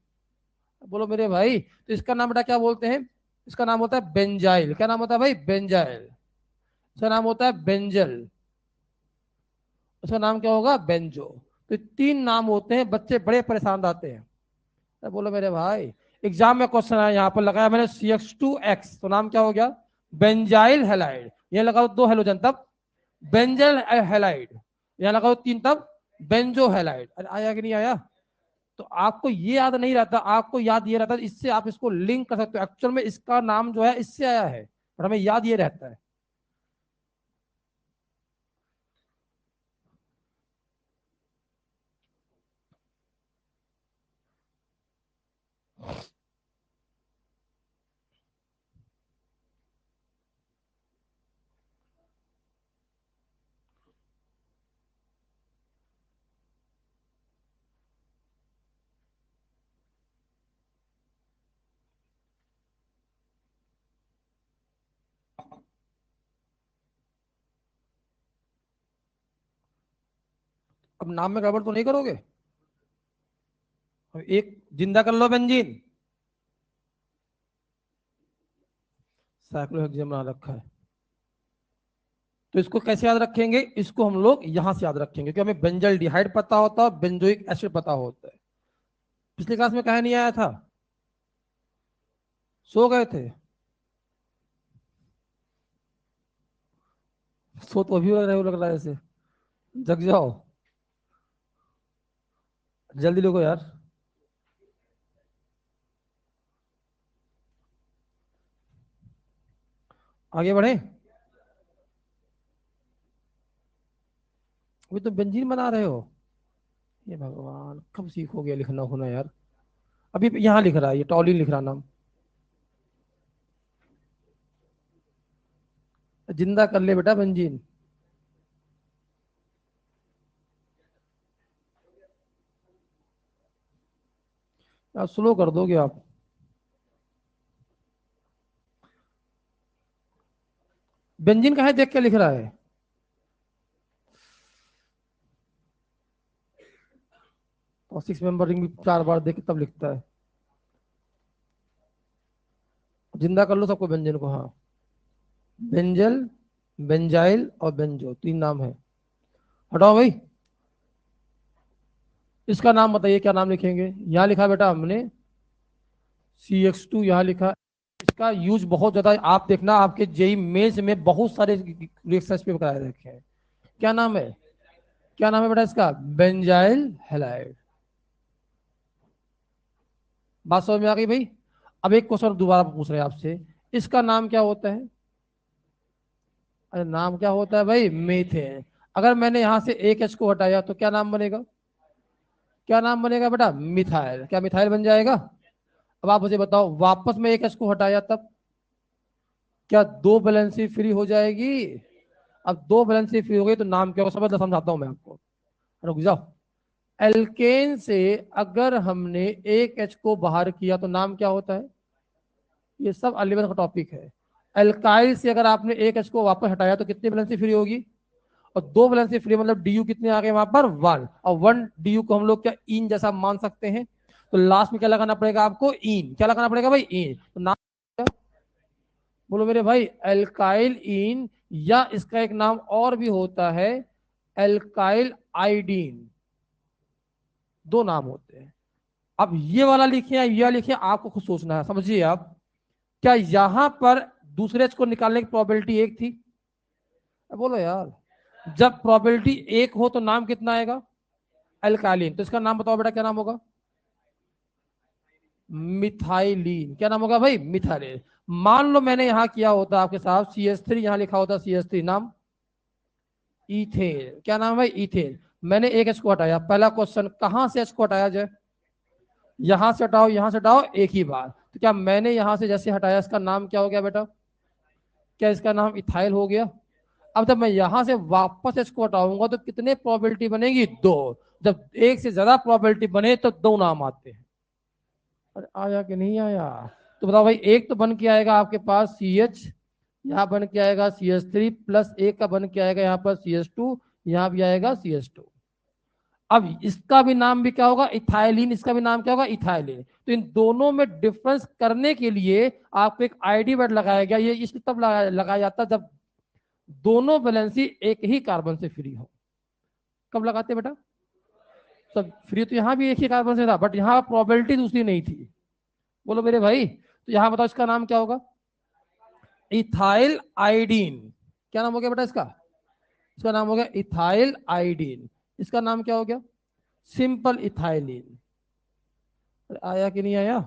बोलो मेरे भाई, तो इसका नाम बेटा क्या बोलते हैं? इसका नाम होता है बेंजाइल। क्या नाम होता है भाई? बेंजाइल। इसका नाम होता है बेंजल। उसका नाम क्या होगा? बेंजो। तो तीन नाम होते हैं, बच्चे बड़े परेशान रहते हैं। तो बोलो मेरे भाई, एग्जाम में क्वेश्चन आया, यहाँ पर लगाया मैंने CH2X, तो नाम क्या हो गया? Benzyl halide. ये लगाओ दो हेलोजन तब बेंजल हेलाइड। यहाँ लगाओ तीन तब बेंजो हेलाइड। अरे आया कि नहीं आया? तो आपको ये याद नहीं रहता, आपको याद ये रहता, इससे आप इसको लिंक कर सकते हो। एक्चुअल में इसका नाम जो है इससे आया है, पर हमें याद ये रहता है। अब नाम में गड़बड़ तो नहीं करोगे? अब एक जिंदा कर लो बेंजीन। साइक्लोहेक्सेन बना रखा है। तो इसको कैसे याद रखेंगे? इसको हम लोग यहां से याद रखेंगे, क्योंकि हमें बेंजल डिहाइड पता होता है, बेंजोइक एसिड पता होता है। पिछली क्लास में कहा नहीं आया था? सो गए थे? सो तो अभी लग रहा है ऐसे। जग जाओ, जल्दी लिखो यार। आगे बढ़े। अभी तो बेंजीन बना रहे हो। ये भगवान, कब सीखोगे लिखना होना यार? अभी यहाँ लिख रहा है, ये टॉलिन लिख रहा नाम। जिंदा कर ले बेटा बेंजीन। यार स्लो कर दोगे आप? बेंजीन का है, देख के लिख रहा है। और सिक्स मेंबर रिंग भी चार बार देख के तब लिखता है। जिंदा कर लो सबको, बेंजीन को। हाँ, बेंजल, बेंजाइल और बेंजो, तीन नाम है। हटाओ भाई। इसका नाम बताइए, क्या नाम लिखेंगे? यहाँ लिखा बेटा हमने CH2, यहाँ लिखा। इसका यूज बहुत ज्यादा आप देखना, आपके जेई मेंस में बहुत सारे रिएक्शंस पे कराए रखे हैं। क्या नाम है? क्या नाम है बेटा इसका? Benzyl halide. बात समझ में आ गई भाई? अब एक क्वेश्चन दोबारा पूछ रहे हैं आपसे, इसका नाम क्या होता है? अरे नाम क्या होता है भाई? मीथेन। अगर मैंने यहां से एक एच को हटाया तो क्या नाम बनेगा? क्या नाम बनेगा बेटा? मिथाइल। क्या मिथाइल बन जाएगा? अब आप मुझे बताओ, वापस में एक एच को हटाया तब क्या दो वैलेंसी फ्री हो जाएगी? अब दो वैलेंसी फ्री हो गई तो नाम क्या होगा? समझाता हूं मैं आपको, रुक जाओ। एल्केन से अगर हमने एक एच को बाहर किया तो नाम क्या होता है? ये सब 11 का टॉपिक है। एल्काइल से अगर आपने एक एच को वापस हटाया तो कितनी वैलेंसी फ्री होगी? और दो वैलेंसी फ्री मतलब डी यू कितने आ गए वहां पर? वन। और वन डी यू को हम लोग क्या इन जैसा मान सकते हैं? तो लास्ट में क्या लगाना पड़ेगा आपको? इन। क्या लगाना पड़ेगा भाई? इन। तो नाम क्या? बोलो मेरे भाई, एल्काइल इन, या इसका एक नाम और भी होता है एल्काइल आइडीन। दो नाम होते हैं। अब ये वाला लिखे या ये लिखे, आपको खुद सोचना है। समझिए आप, क्या यहां पर दूसरे को निकालने की प्रोबेबिलिटी एक थी? बोलो यार। जब प्रोबेबिलिटी एक हो तो नाम कितना आएगा? अल्कालीन। तो इसका नाम बताओ बेटा, क्या नाम होगा? मिथाइलिन। क्या नाम होगा भाई? मिथाइलिन। मान लो मैंने यहां किया होता आपके साथ CH3, यहां लिखा होता CH3, नाम इथेन। क्या नाम है भाई? इथेन। मैंने एक एच को हटाया। पहला क्वेश्चन, कहां से एच को हटाया जाए? यहां से हटाओ, यहां से हटाओ, एक ही बार। तो क्या मैंने यहां से जैसे हटाया, इसका नाम क्या हो गया बेटा? क्या इसका नाम इथाइल हो गया? अब जब मैं यहां से वापस इसको हटाऊंगा तो कितने प्रोबेबिलिटी बनेगी? दो। जब एक से ज्यादा प्रोबेबिलिटी बने तो दो नाम आते हैं। अरे आया कि नहीं आया? तो बताओ भाई, एक तो बन के आएगा आपके पास CH, यहाँ बन के आएगा CH3, प्लस एक का बन के आएगा यहाँ पर CH2, यहाँ भी आएगा CH2। अब इसका भी नाम भी क्या होगा? इथाइलिन। इसका भी नाम क्या होगा? इथाइलिन। तो इन दोनों में डिफरेंस करने के लिए आपको एक आईडी वर्ड लगाया गया। ये इस तब लगाया जाता जब दोनों वैलेंसी एक ही कार्बन से फ्री हो। कब लगाते बेटा? सब फ्री तो यहाँ भी एक ही कार्बन से था, बट यहाँ प्रोबेबिलिटी दूसरी नहीं थी। बोलो मेरे भाई, तो यहाँ बताओ इसका नाम क्या होगा? इथाइल आइडीन। क्या नाम हो गया बेटा इसका? इसका नाम हो गया इथाइल आइडीन। इसका नाम क्या हो गया? Simple ethylene. आया कि नहीं आया?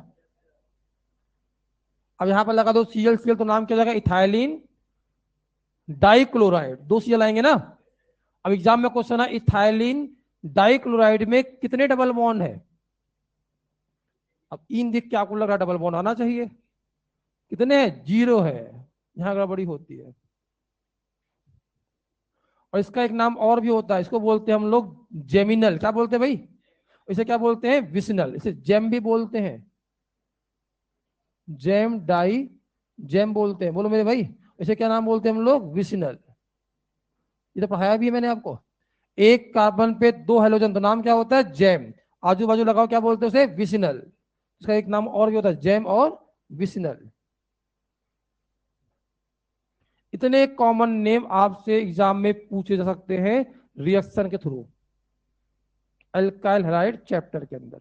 अब यहां पर लगा दो CL तो नाम क्या हो जाएगा? Ethylene dichloride. दो CL आएंगे ना? अब एग्जाम में क्वेश्चन है, इथाइलिन डाइक्लोराइड में कितने डबल बॉन्ड है? अब इन देख के आपको लग रहा है डबल बॉन्ड आना चाहिए। कितने हैं? जीरो है। यहां गड़बड़ी होती है। और इसका एक नाम और भी होता है, इसको बोलते हैं हम लोग जेमिनल। क्या बोलते हैं भाई? इसे क्या बोलते हैं? विसिनल। इसे जेम भी बोलते हैं। जेम डाई जेम बोलते हैं। बोलो मेरे भाई, इसे क्या नाम बोलते हैं हम लोग? विसिनल। ये तो पढ़ाया भी है मैंने आपको। एक कार्बन पे दो हेलोजन तो नाम क्या होता है? जेम। आजू बाजू लगाओ, क्या बोलते हैं उसे? विसिनल। इसका एक नाम और भी होता है, जेम और विसिनल। इतने कॉमन नेम आपसे एग्जाम में पूछे जा सकते हैं रिएक्शन के थ्रू, अल्काइल हैलाइड चैप्टर के अंदर।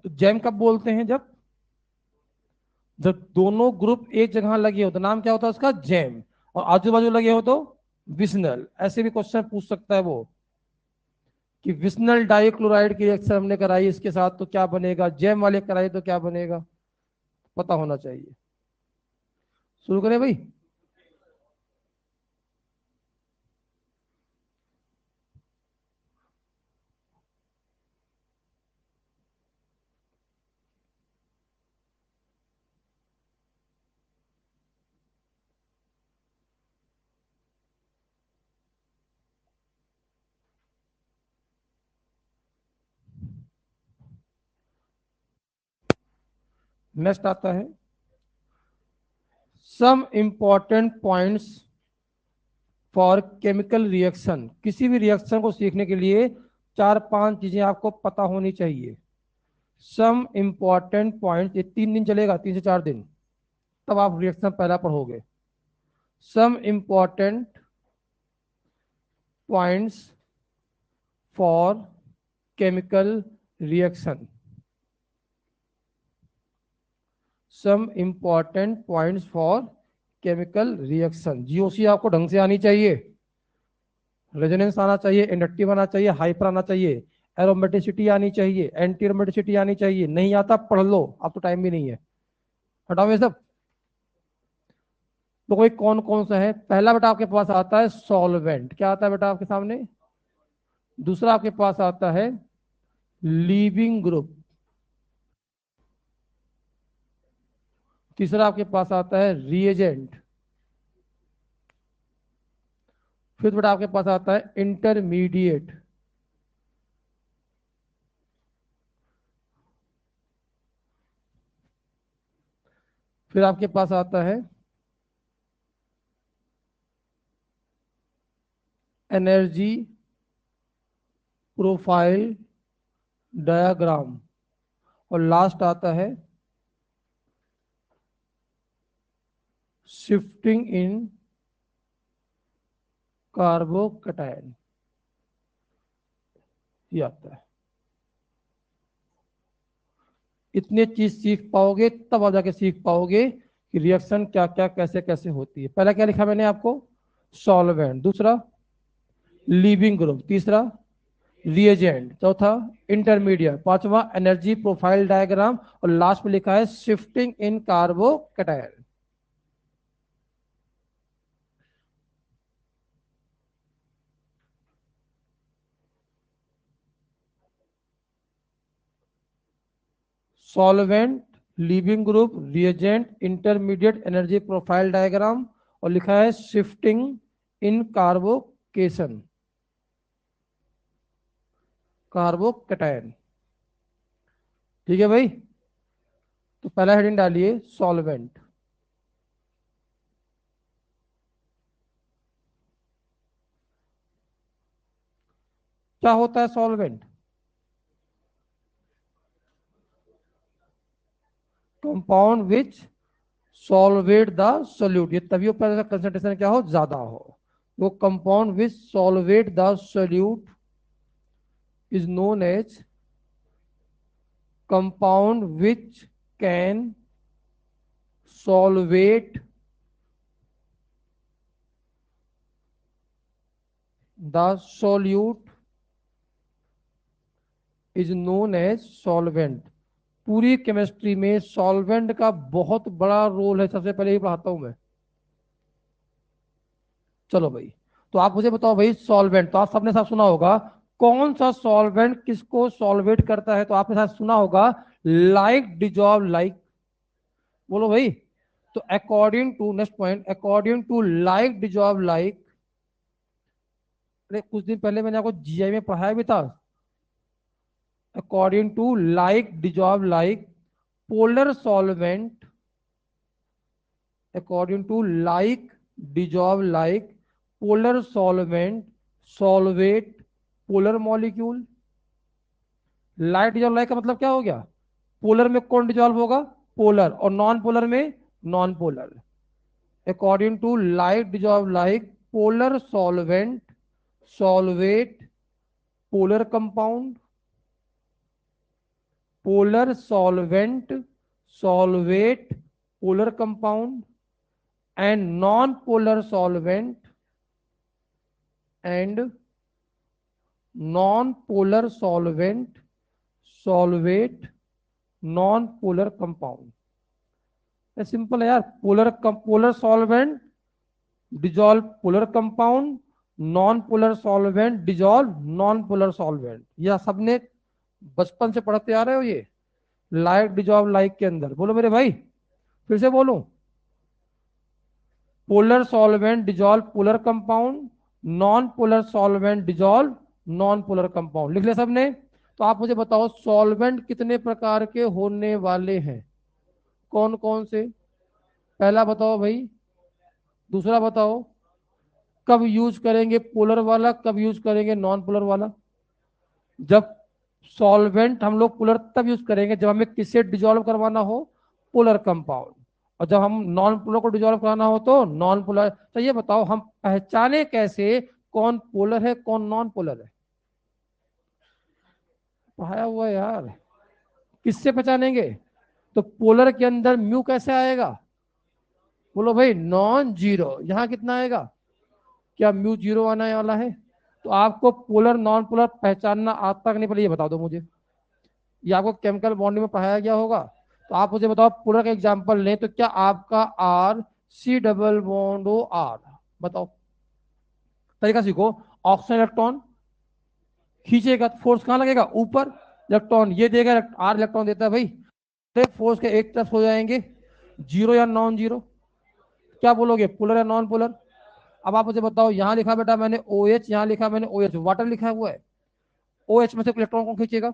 तो जेम कब बोलते हैं? जब जब दोनों ग्रुप एक जगह लगे हो तो नाम क्या होता है उसका? जेम। और आजू बाजू लगे हो तो विसनल। ऐसे भी क्वेश्चन पूछ सकता है वो, कि विसनल डाइक्लोराइड की रिएक्शन हमने कराई इसके साथ तो क्या बनेगा, जेम वाले कराई तो क्या बनेगा, पता होना चाहिए। शुरू करें भाई? नेक्स्ट आता है some important points for chemical reaction. किसी भी रिएक्शन को सीखने के लिए 4-5 चीजें आपको पता होनी चाहिए। सम इंपॉर्टेंट पॉइंट, ये 3 दिन चलेगा, 3 से 4 दिन, तब आप रिएक्शन पहला पढ़ोगे। Some important points for chemical reaction. Some important points for chemical reaction. GOC आपको ढंग से आनी चाहिए, रेजोनेंस आना चाहिए, इंडक्टिव आना चाहिए, हाइपर आना चाहिए, एरोमेटिसिटी आनी चाहिए, एंटी एरोमेटिसिटी आनी चाहिए। नहीं आता पढ़ लो, अब तो टाइम भी नहीं है, हटाओ ये सब। तो कोई कौन कौन सा है? पहला बेटा आपके पास आता है सॉल्वेंट। क्या आता है बेटा आपके सामने? दूसरा आपके पास आता है लीविंग ग्रुप। तीसरा आपके पास आता है रिएजेंट। फिर बेटा आपके पास आता है इंटरमीडिएट। फिर आपके पास आता है एनर्जी प्रोफाइल डायग्राम। और लास्ट आता है शिफ्टिंग इन कार्बोकैटायन। ये आता है। इतने चीज सीख पाओगे तब आप जाके सीख पाओगे कि रिएक्शन क्या क्या कैसे कैसे होती है। पहला क्या लिखा मैंने आपको? सॉल्वेंट। दूसरा लीविंग ग्रुप। तीसरा रिएजेंट। चौथा इंटरमीडिएट। पांचवा एनर्जी प्रोफाइल डायग्राम। और लास्ट में लिखा है shifting in carbocation. Solvent, leaving group, reagent, intermediate, energy profile diagram, और लिखा है शिफ्टिंग इन कार्बोकेशन, कार्बोकैटायन। ठीक है भाई? तो पहला हेडिंग डालिए सॉल्वेंट। क्या होता है solvent? Compound which solvate the solute. ये तभी ऊपर का कंसंट्रेशन क्या हो, ज्यादा हो। वो compound which solvate the solute is known as compound which can solvate the solute is known as solvent. पूरी केमिस्ट्री में सॉल्वेंट का बहुत बड़ा रोल है, सबसे पहले ही पढ़ाता हूं मैं। चलो भाई, तो आप मुझे बताओ भाई, सॉल्वेंट तो आप सबने साथ सुना होगा। कौन सा सॉल्वेंट किसको सॉल्वेट करता है? तो आपने साथ सुना होगा लाइक डिजॉल्व लाइक। बोलो भाई। तो according to, next point, according to like dissolve like. अरे कुछ दिन पहले मैंने आपको जीआई में पढ़ाया भी था। According to like dissolve like polar solvent, according to like dissolve like polar solvent solvate polar molecule. Like dissolve like का मतलब क्या हो गया? पोलर में कौन डिजॉल्व होगा? पोलर। और नॉन पोलर में non polar. According to like dissolve like polar solvent solvate polar compound, polar solvent solvate polar compound, and non polar solvent and non polar solvent solvate non polar compound. Simple है यार। Polar solvent dissolve polar compound, non polar solvent dissolve non polar solvent. यह सबने बचपन से पढ़ते आ रहे हो ये, लाइक डिजॉल्व लाइक के अंदर। बोलो मेरे भाई, फिर से बोलूं। Polar solvent dissolve polar compound, non polar solvent dissolve non polar compound. लिख ले सबने? तो आप मुझे बताओ सॉल्वेंट कितने प्रकार के होने वाले हैं? कौन कौन से? पहला बताओ भाई, दूसरा बताओ, कब यूज करेंगे पोलर वाला, कब यूज करेंगे नॉन पोलर वाला? जब सॉल्वेंट हम लोग पोलर तब यूज करेंगे जब हमें किसे डिजोल्व करवाना हो, पोलर कंपाउंड। और जब हम नॉन पोलर को डिजोल्व कराना हो तो नॉन पोलर। तो ये बताओ हम पहचाने कैसे कौन पोलर है कौन नॉन पोलर है? पढ़ाया हुआ है यार। किससे पहचानेंगे? तो पोलर के अंदर म्यू कैसे आएगा? बोलो भाई, नॉन जीरो। यहां कितना आएगा? क्या म्यू जीरो आने वाला है? तो आपको पोलर नॉन पोलर पहचानना आता कि नहीं, पहले ये बता दो मुझे। ये आपको केमिकल बॉन्डिंग में पढ़ाया गया होगा। तो आप मुझे बताओ, पोलर का एग्जांपल लें तो क्या आपका R C double bond O R, बताओ तरीका सीखो। ऑक्सीजन इलेक्ट्रॉन खींचेगा तो फोर्स कहां लगेगा? ऊपर। इलेक्ट्रॉन ये देगा, आर इलेक्ट्रॉन देता है भाई, फोर्स के एक तरफ हो जाएंगे, जीरो या नॉन जीरो। क्या बोलोगे, पोलर या नॉन पोलर? अब आप मुझे बताओ, यहां लिखा बेटा मैंने ओ एच, यहां लिखा मैंने ओ एच, वाटर लिखा हुआ है। ओ एच में से इलेक्ट्रॉन कौन खींचेगा?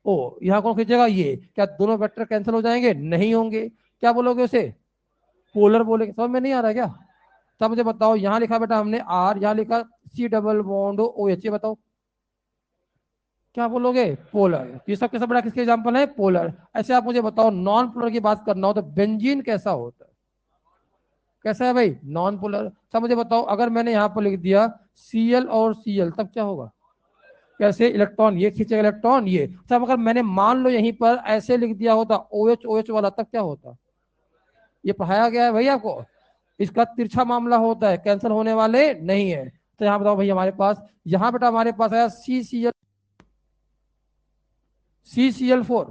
ओ। यहाँ कौन खींचेगा? ये। क्या दोनों वेक्टर कैंसिल हो जाएंगे? नहीं होंगे। क्या बोलोगे उसे? पोलर बोलेंगे। समझ में नहीं आ रहा क्या? तब मुझे बताओ, यहाँ लिखा बेटा हमने आर, यहाँ लिखा C double bond O H, ये बताओ क्या बोलोगे? पोलर। ये सब के सब बेटा किसके एग्जाम्पल है? पोलर। ऐसे आप मुझे बताओ, नॉन पोलर की बात करना हो तो बेंजीन कैसा होता है? कैसा है भाई? Non polar. सब मुझे बताओ, अगर मैंने यहाँ पर लिख दिया Cl और Cl, तब क्या होगा? कैसे? इलेक्ट्रॉन ये खींचेगा, इलेक्ट्रॉन ये। सब अगर मैंने मान लो यहीं पर ऐसे लिख दिया होता OH OH वाला, तब क्या होता? ये पढ़ाया गया है भाई आपको। इसका तिरछा मामला होता है, कैंसिल होने वाले नहीं है। तो यहाँ बताओ भाई, हमारे पास यहाँ बेटा हमारे पास आया CCl4।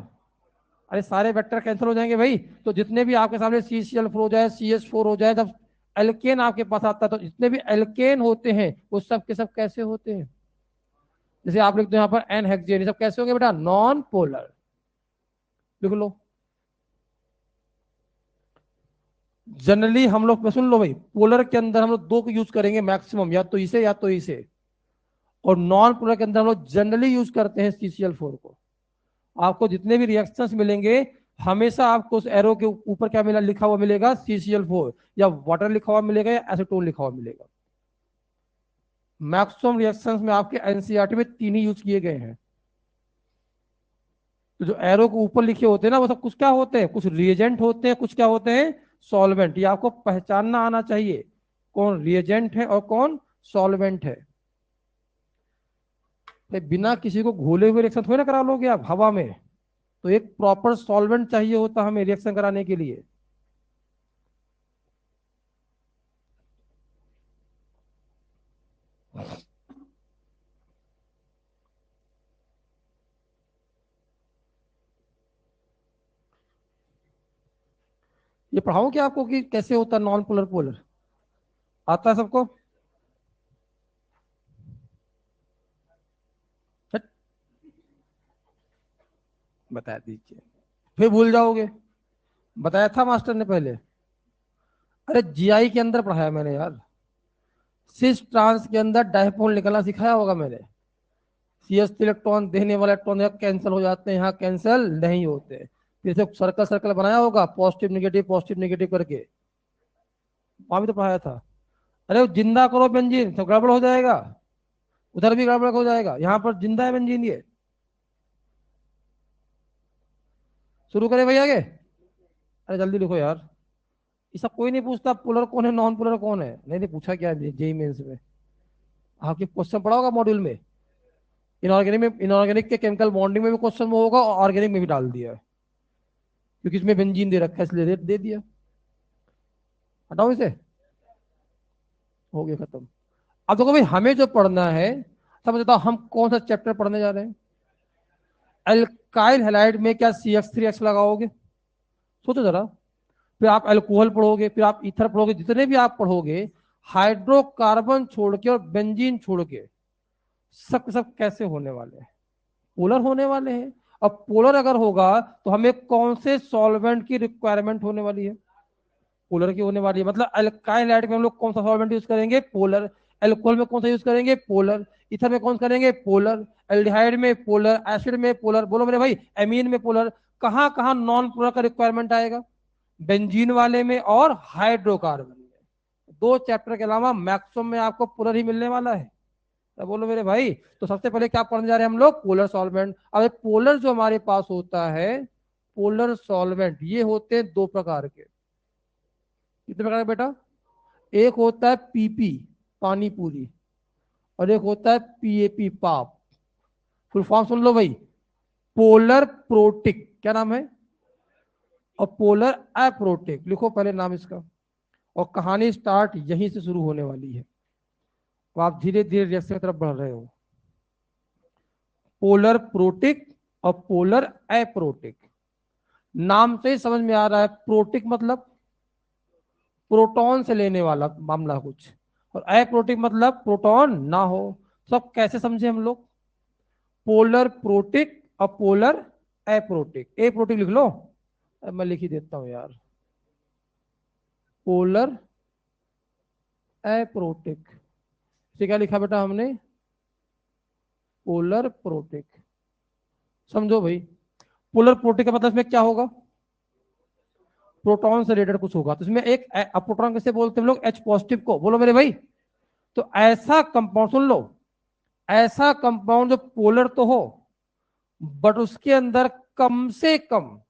अरे सारे वेक्टर कैंसिल हो जाएंगे भाई। तो जितने भी आपके सामने CCl4 हो जाए, CH4 हो जाए, तब एल्केन आपके पास आता है। तो जितने भी एल्केन होते हैं वो सब के सब कैसे होते हैं? जैसे आप लिखते हो यहाँ पर एन हेक्सेन, ये सब कैसे होंगे बेटा? Non polar. लिख लो। जनरली हम लोग, सुन लो भाई, पोलर के अंदर हम लोग दो को यूज करेंगे मैक्सिमम, या तो इसे या तो इसे। और नॉन पोलर के अंदर हम लोग जनरली यूज करते हैं CCl4 को। आपको जितने भी रिएक्शंस मिलेंगे, हमेशा आपको उस एरो के ऊपर क्या मिला, लिखा हुआ मिलेगा CCl4, या वाटर लिखा हुआ मिलेगा या एसीटोन लिखा हुआ मिलेगा। मैक्सिमम रिएक्शंस में आपके एनसीईआरटी में तीन ही यूज किए गए हैं। तो जो एरो के ऊपर लिखे होते हैं ना, वो सब कुछ क्या होते हैं? कुछ रिएजेंट होते हैं, कुछ क्या होते हैं? सॉल्वेंट। ये आपको पहचानना आना चाहिए, कौन रिएजेंट है और कौन सॉल्वेंट है। तो बिना किसी को घोले हुए रिएक्शन थोड़ी ना करा लोगे आप हवा में। तो एक प्रॉपर सॉल्वेंट चाहिए होता हमें रिएक्शन कराने के लिए। ये पढ़ाऊं क्या आपको कि कैसे होता है नॉन पोलर पोलर? आता है सबको? हट, बता दीजिए, फिर भूल जाओगे। बताया था मास्टर ने पहले। अरे जीआई के अंदर पढ़ाया मैंने यार। सिस ट्रांस के अंदर डायपोल निकलना सिखाया होगा मैंने। सीएस इलेक्ट्रॉन देने वाले इलेक्ट्रॉन कैंसिल हो जाते हैं, यहाँ कैंसिल नहीं होते। फिर से सर्कल सर्कल बनाया होगा, पॉजिटिव नेगेटिव करके। वहां भी तो पढ़ाया था। अरे वो जिंदा करो बेंजीन तो गड़बड़ हो जाएगा, उधर भी गड़बड़ हो जाएगा। यहाँ पर जिंदा है बेंजीन ये। शुरू करें भाई आगे? अरे जल्दी लिखो यार। ये सब कोई नहीं पूछता पोलर कौन है नॉन पोलर कौन है। नहीं नहीं, पूछा क्या है जेई मेंस में? आपके क्वेश्चन पढ़ा होगा मॉड्यूल में। इनऑर्गेनिक में, इनऑर्गेनिक के केमिकल बॉन्डिंग में भी क्वेश्चन वो होगा, और ऑर्गेनिक में भी डाल दिया है, क्योंकि इसमें बेंजीन दे रखा है इसलिए दे दिया। हटाओ इसे। हो गया खत्म। अब देखो भाई, हमें जो पढ़ना है, सब बताओ हम कौन सा चैप्टर पढ़ने जा रहे हैं? एल्काइल हैलाइड में क्या CH3H लगाओगे? सोचो जरा। फिर आप अल्कोहल पढ़ोगे, फिर आप ईथर पढ़ोगे, जितने भी आप पढ़ोगे, हाइड्रोकार्बन छोड़ के और बेंजीन छोड़ के, सब सब कैसे होने वाले हैं? पोलर होने वाले हैं। अब पोलर अगर होगा तो हमें कौन से सॉल्वेंट की रिक्वायरमेंट होने वाली है? पोलर की होने वाली है। मतलब अल्काइल हैलाइड में हम लोग कौन सा सॉल्वेंट यूज करेंगे? पोलर। अल्कोहल में कौन सा यूज करेंगे? पोलर। ईथर में कौन करेंगे? पोलर। एल्डिहाइड में पोलर, एसिड में पोलर। बोलो मेरे भाई, एमीन में पोलर। कहां कहां नॉन पोलर का रिक्वायरमेंट आएगा? बेंजीन वाले में और हाइड्रोकार्बन में। दो चैप्टर के अलावा मैक्सिमम में आपको पोलर ही मिलने वाला है। तो बोलो मेरे भाई, तो सबसे पहले क्या पढ़ने जा रहे हैं हम लोग? Polar solvent. अब पोलर जो हमारे पास होता है, पोलर सॉल्वेंट, ये होते हैं दो प्रकार के। कितने प्रकार के बेटा? एक होता है पीपी, पानी पूरी, और एक होता है पीएपी, पाप। फुल फॉर्म सुन लो भाई, पोलर प्रोटिक, क्या नाम है? और पोलर अप्रोटिक, लिखो पहले नाम इसका। और कहानी स्टार्ट यहीं से शुरू होने वाली है, तो आप धीरे धीरे रिएक्शन की तरफ बढ़ रहे हो। पोलर प्रोटिक और पोलर अप्रोटिक, नाम से ही समझ में आ रहा है। प्रोटिक मतलब प्रोटॉन से लेने वाला मामला कुछ, और अप्रोटिक मतलब प्रोटॉन ना हो। सब कैसे समझे हम लोग? पोलर प्रोटिक और पोलर अप्रोटिक। ए प्रोटिक लिख लो, अब मैं लिख ही देता हूं यार, पोलर अप्रोटिक। से क्या लिखा बेटा हमने? Polar protic. समझो भाई, पोलर प्रोटिक का मतलब इसमें क्या होगा? प्रोटॉन से रिलेटेड कुछ होगा। तो इसमें एक प्रोटॉन किसे बोलते हैं हम लोग? एच पॉजिटिव को। बोलो मेरे भाई। तो ऐसा कंपाउंड, सुन लो, ऐसा कंपाउंड जो पोलर तो हो बट उसके अंदर कम से कम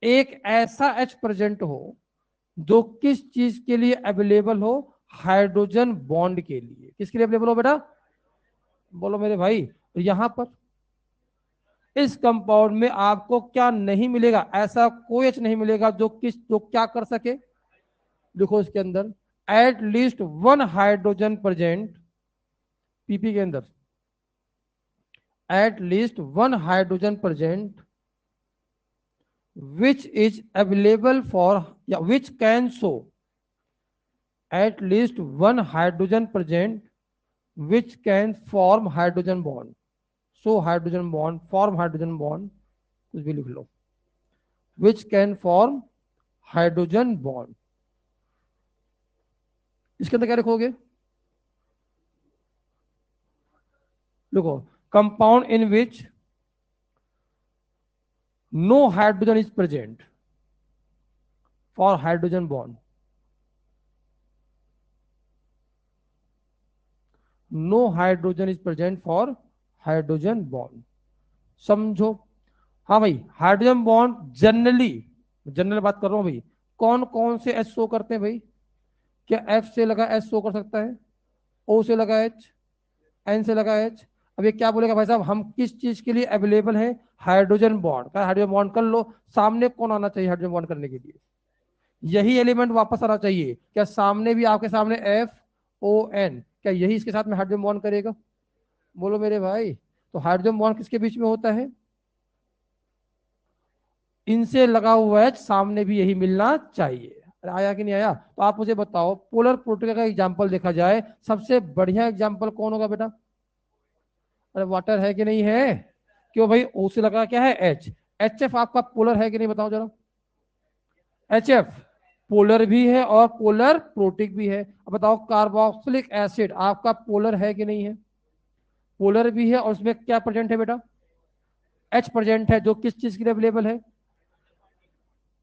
एक ऐसा एच प्रेजेंट हो जो किस चीज के लिए अवेलेबल हो? हाइड्रोजन बॉन्ड के लिए। किसके लिए अवेलेबल हो बेटा? बोलो मेरे भाई। तो यहां पर इस कंपाउंड में आपको क्या नहीं मिलेगा? ऐसा कोई एच नहीं मिलेगा जो क्या कर सके। देखो इसके अंदर at least one hydrogen present, PP के अंदर at least one hydrogen present which is available for, yeah, which can show at least one hydrogen present which can form hydrogen bond, so hydrogen bond, form hydrogen bond, कुछ भी लिख लो, which can form hydrogen bond। इसके अंदर क्या लिखोगे? देखो, compound in which no hydrogen is present for hydrogen bond, no hydrogen is present for hydrogen bond। समझो? हाँ भाई, हाइड्रोजन बॉन्ड जनरली, जनरल बात कर रहा हूं भाई, कौन कौन से एच शो करते हैं भाई? क्या एफ से लगा एच शो कर सकता है? ओ से लगा एच, एन से लगा एच। अब ये क्या बोलेगा भाई साहब, हम किस चीज के लिए अवेलेबल है? हाइड्रोजन बॉन्ड का। हाइड्रोजन बॉन्ड कर लो, सामने कौन आना चाहिए हाइड्रोजन बॉन्ड करने के लिए? यही एलिमेंट वापस आना चाहिए। क्या सामने भी, आपके सामने एफ ओ एन, क्या यही इसके साथ में हाइड्रोजन बॉन्ड करेगा? बोलो मेरे भाई। तो हाइड्रोजन बॉन्ड किसके बीच में होता है? इनसे लगा हुआ है, सामने भी यही मिलना चाहिए। अरे आया कि नहीं आया? तो आप मुझे बताओ, पोलर प्रोटिक का एग्जांपल देखा जाए, सबसे बढ़िया एग्जांपल कौन होगा बेटा? अरे वाटर है कि नहीं है? क्यों भाई? ओ से लगा क्या है? एच। एच एफ आपका पोलर है कि नहीं, बताओ जरा। एच एफ पोलर भी है और पोलर प्रोटिक भी है। अब बताओ, कार्बोक्सिलिक एसिड आपका पोलर है कि नहीं है? पोलर भी है, और उसमें क्या प्रेजेंट है बेटा? एच प्रेजेंट है, जो किस चीज के लिए अवेलेबल है?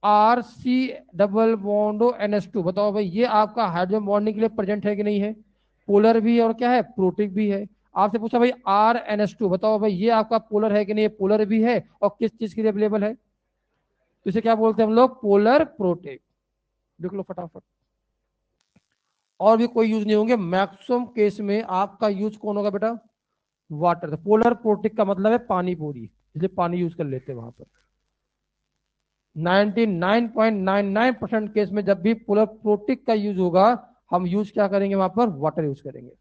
Are C double बॉन्डो NH2। बताओ भाई, ये आपका हाइड्रोजन बॉन्डिंग के लिए प्रेजेंट है कि नहीं है? पोलर भी है और क्या है? प्रोटिक भी है। आपसे पूछा भाई RNH2, बताओ भाई ये आपका पोलर है कि नहीं? पोलर भी है और किस चीज के लिए अवेलेबल है? तो इसे क्या बोलते हैं हम लोग? Polar protic. देख लो फटाफट। और भी कोई यूज नहीं होंगे, मैक्सिमम केस में आपका यूज कौन होगा बेटा? वाटर। पोलर प्रोटिक का मतलब है पानी पूरी, इसलिए पानी यूज कर लेते हैं वहां पर। 99.99% केस में जब भी पोलर प्रोटिक का यूज होगा, हम यूज क्या करेंगे वहां पर? वाटर यूज करेंगे।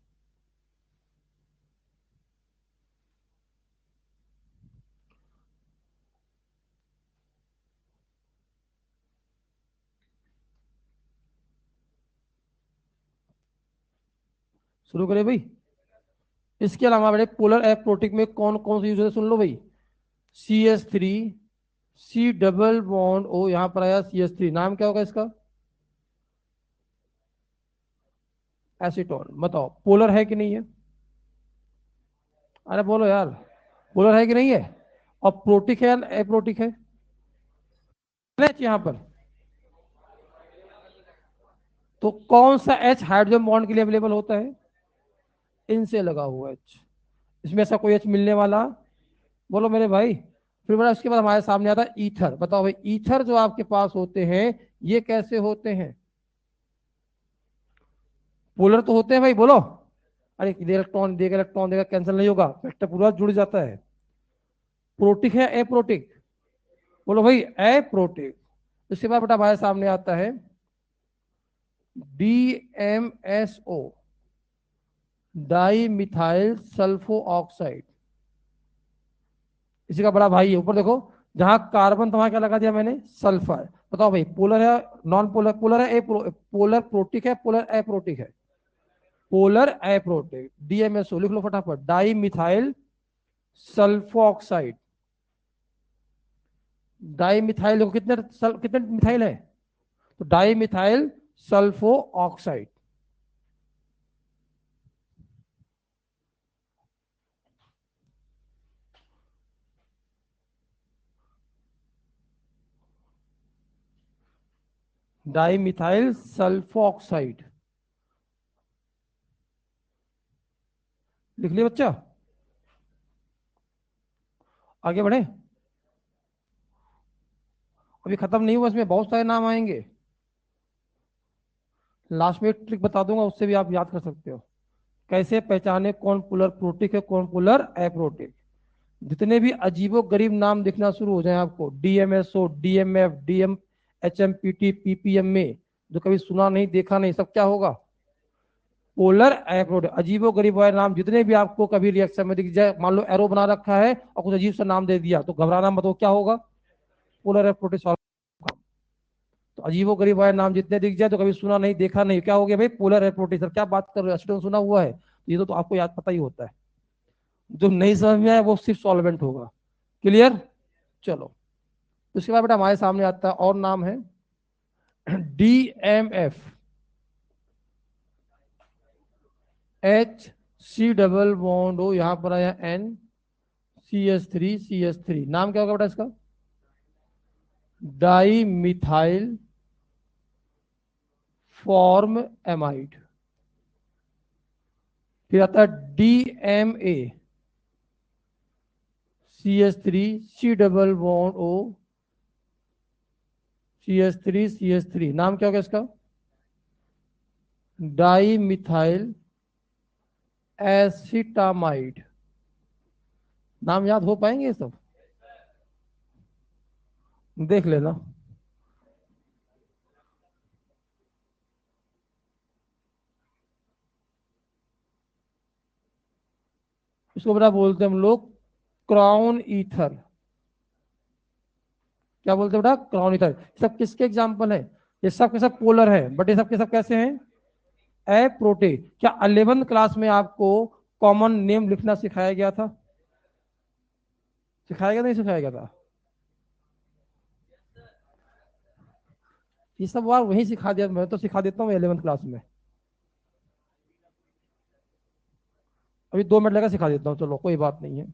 शुरू करें भाई। इसके अलावा बड़े पोलर प्रोटिक में कौन कौन से यूज होते हैं सुन लो भाई। CH3, C डबल बॉन्ड ओ, यहां पर आया CH3, नाम क्या होगा इसका? एसीटोन। बताओ पोलर है कि नहीं है? अरे बोलो यार, पोलर है कि नहीं है? और प्रोटिक है या अप्रोटिक है? यहां पर तो कौन सा एच हाइड्रोजन बॉन्ड के लिए अवेलेबल होता है? इनसे लगा हुआ एच। इसमें ऐसा कोई एच मिलने वाला? बोलो मेरे भाई। फिर बड़ा उसके बाद हमारे सामने आता है ईथर। बताओ भाई, ईथर जो आपके पास होते हैं ये कैसे होते हैं? पोलर तो होते हैं भाई, बोलो। अरे इलेक्ट्रॉन देगा, इलेक्ट्रॉन देगा, कैंसिल नहीं होगा, वेक्टर पूरा जुड़ जाता है। प्रोटिक है एप्रोटिक? बोलो भाई एप्रोटिक। उसके बाद बेटा हमारे सामने आता है DMSO, di methyl sulpho oxide. इसी का बड़ा भाई है, ऊपर देखो, जहां कार्बन तो वहां क्या लगा दिया मैंने? सल्फर। बताओ भाई पोलर है नॉन पोलर? पोलर है पोलर प्रोटिक है, पोलर एप्रोटिक है? Polar aprotic. DMSO लिख लो फटाफट, di methyl sulpho oxide. Di methyl देखो कितने मिथाइल है, तो di methyl sulpho oxide. Di methyl sulpho oxide. लिख लिया बच्चा? आगे बढ़े? अभी खत्म नहीं हुआ, इसमें बहुत सारे नाम आएंगे। लास्ट में एक ट्रिक बता दूंगा, उससे भी आप याद कर सकते हो कैसे पहचाने कौन पोलर प्रोटिक है कौन पोलर एप्रोटिक। जितने भी अजीबो गरीब नाम दिखना शुरू हो जाए आपको, DMSO, DMF, DM, HMPT, PPM में, जो कभी सुना नहीं देखा नहीं, सब क्या होगा? पोलर एप्रोड। अजीबो गरीब वाले नाम जितने भी आपको कभी रिएक्शन में दिख जाए, मान लो एरो बना रखा है और कुछ अजीब सा नाम दे दिया, तो घबराना मत, वो क्या होगा? Polar aprotic solvent. तो अजीबो गरीब वाले नाम जितने दिख जाए तो कभी सुना नहीं देखा नहीं, क्या हो गया भाई? पोलर एप्रोड। सर क्या बात कर रहे हो, एसीटोन सुना हुआ है? ये तो आपको याद पता ही होता है। जो नहीं समझ में आए वो सिर्फ सॉल्वेंट होगा। क्लियर? चलो, उसके बाद बेटा हमारे सामने आता है और नाम है DMF, H C double bond O, यहां पर आया NCH3CH3। नाम क्या होगा बेटा इसका? Di methyl form amide. फिर आता है DMACH3C double bond O, CH3CH3। नाम क्या होगा इसका? Di methyl acetamide. नाम याद हो पाएंगे ये सब? देख लेना। इसको बड़ा बोलते हैं हम लोग क्राउन ईथर। क्या बोलते हैं बेटा? Crown ether. सब किसके एग्जाम्पल है? ये सब के सब पोलर है, बट ये सब के सब कैसे हैं? एप्रोटे। क्या 11th क्लास में आपको कॉमन नेम लिखना सिखाया गया था? सिखाया गया नहीं सिखाया गया था? ये सब बार वहीं सिखा दिया, मैं तो सिखा देता हूँ 11th क्लास में। अभी 2 मिनट लगा, सिखा देता हूँ, चलो कोई बात नहीं है।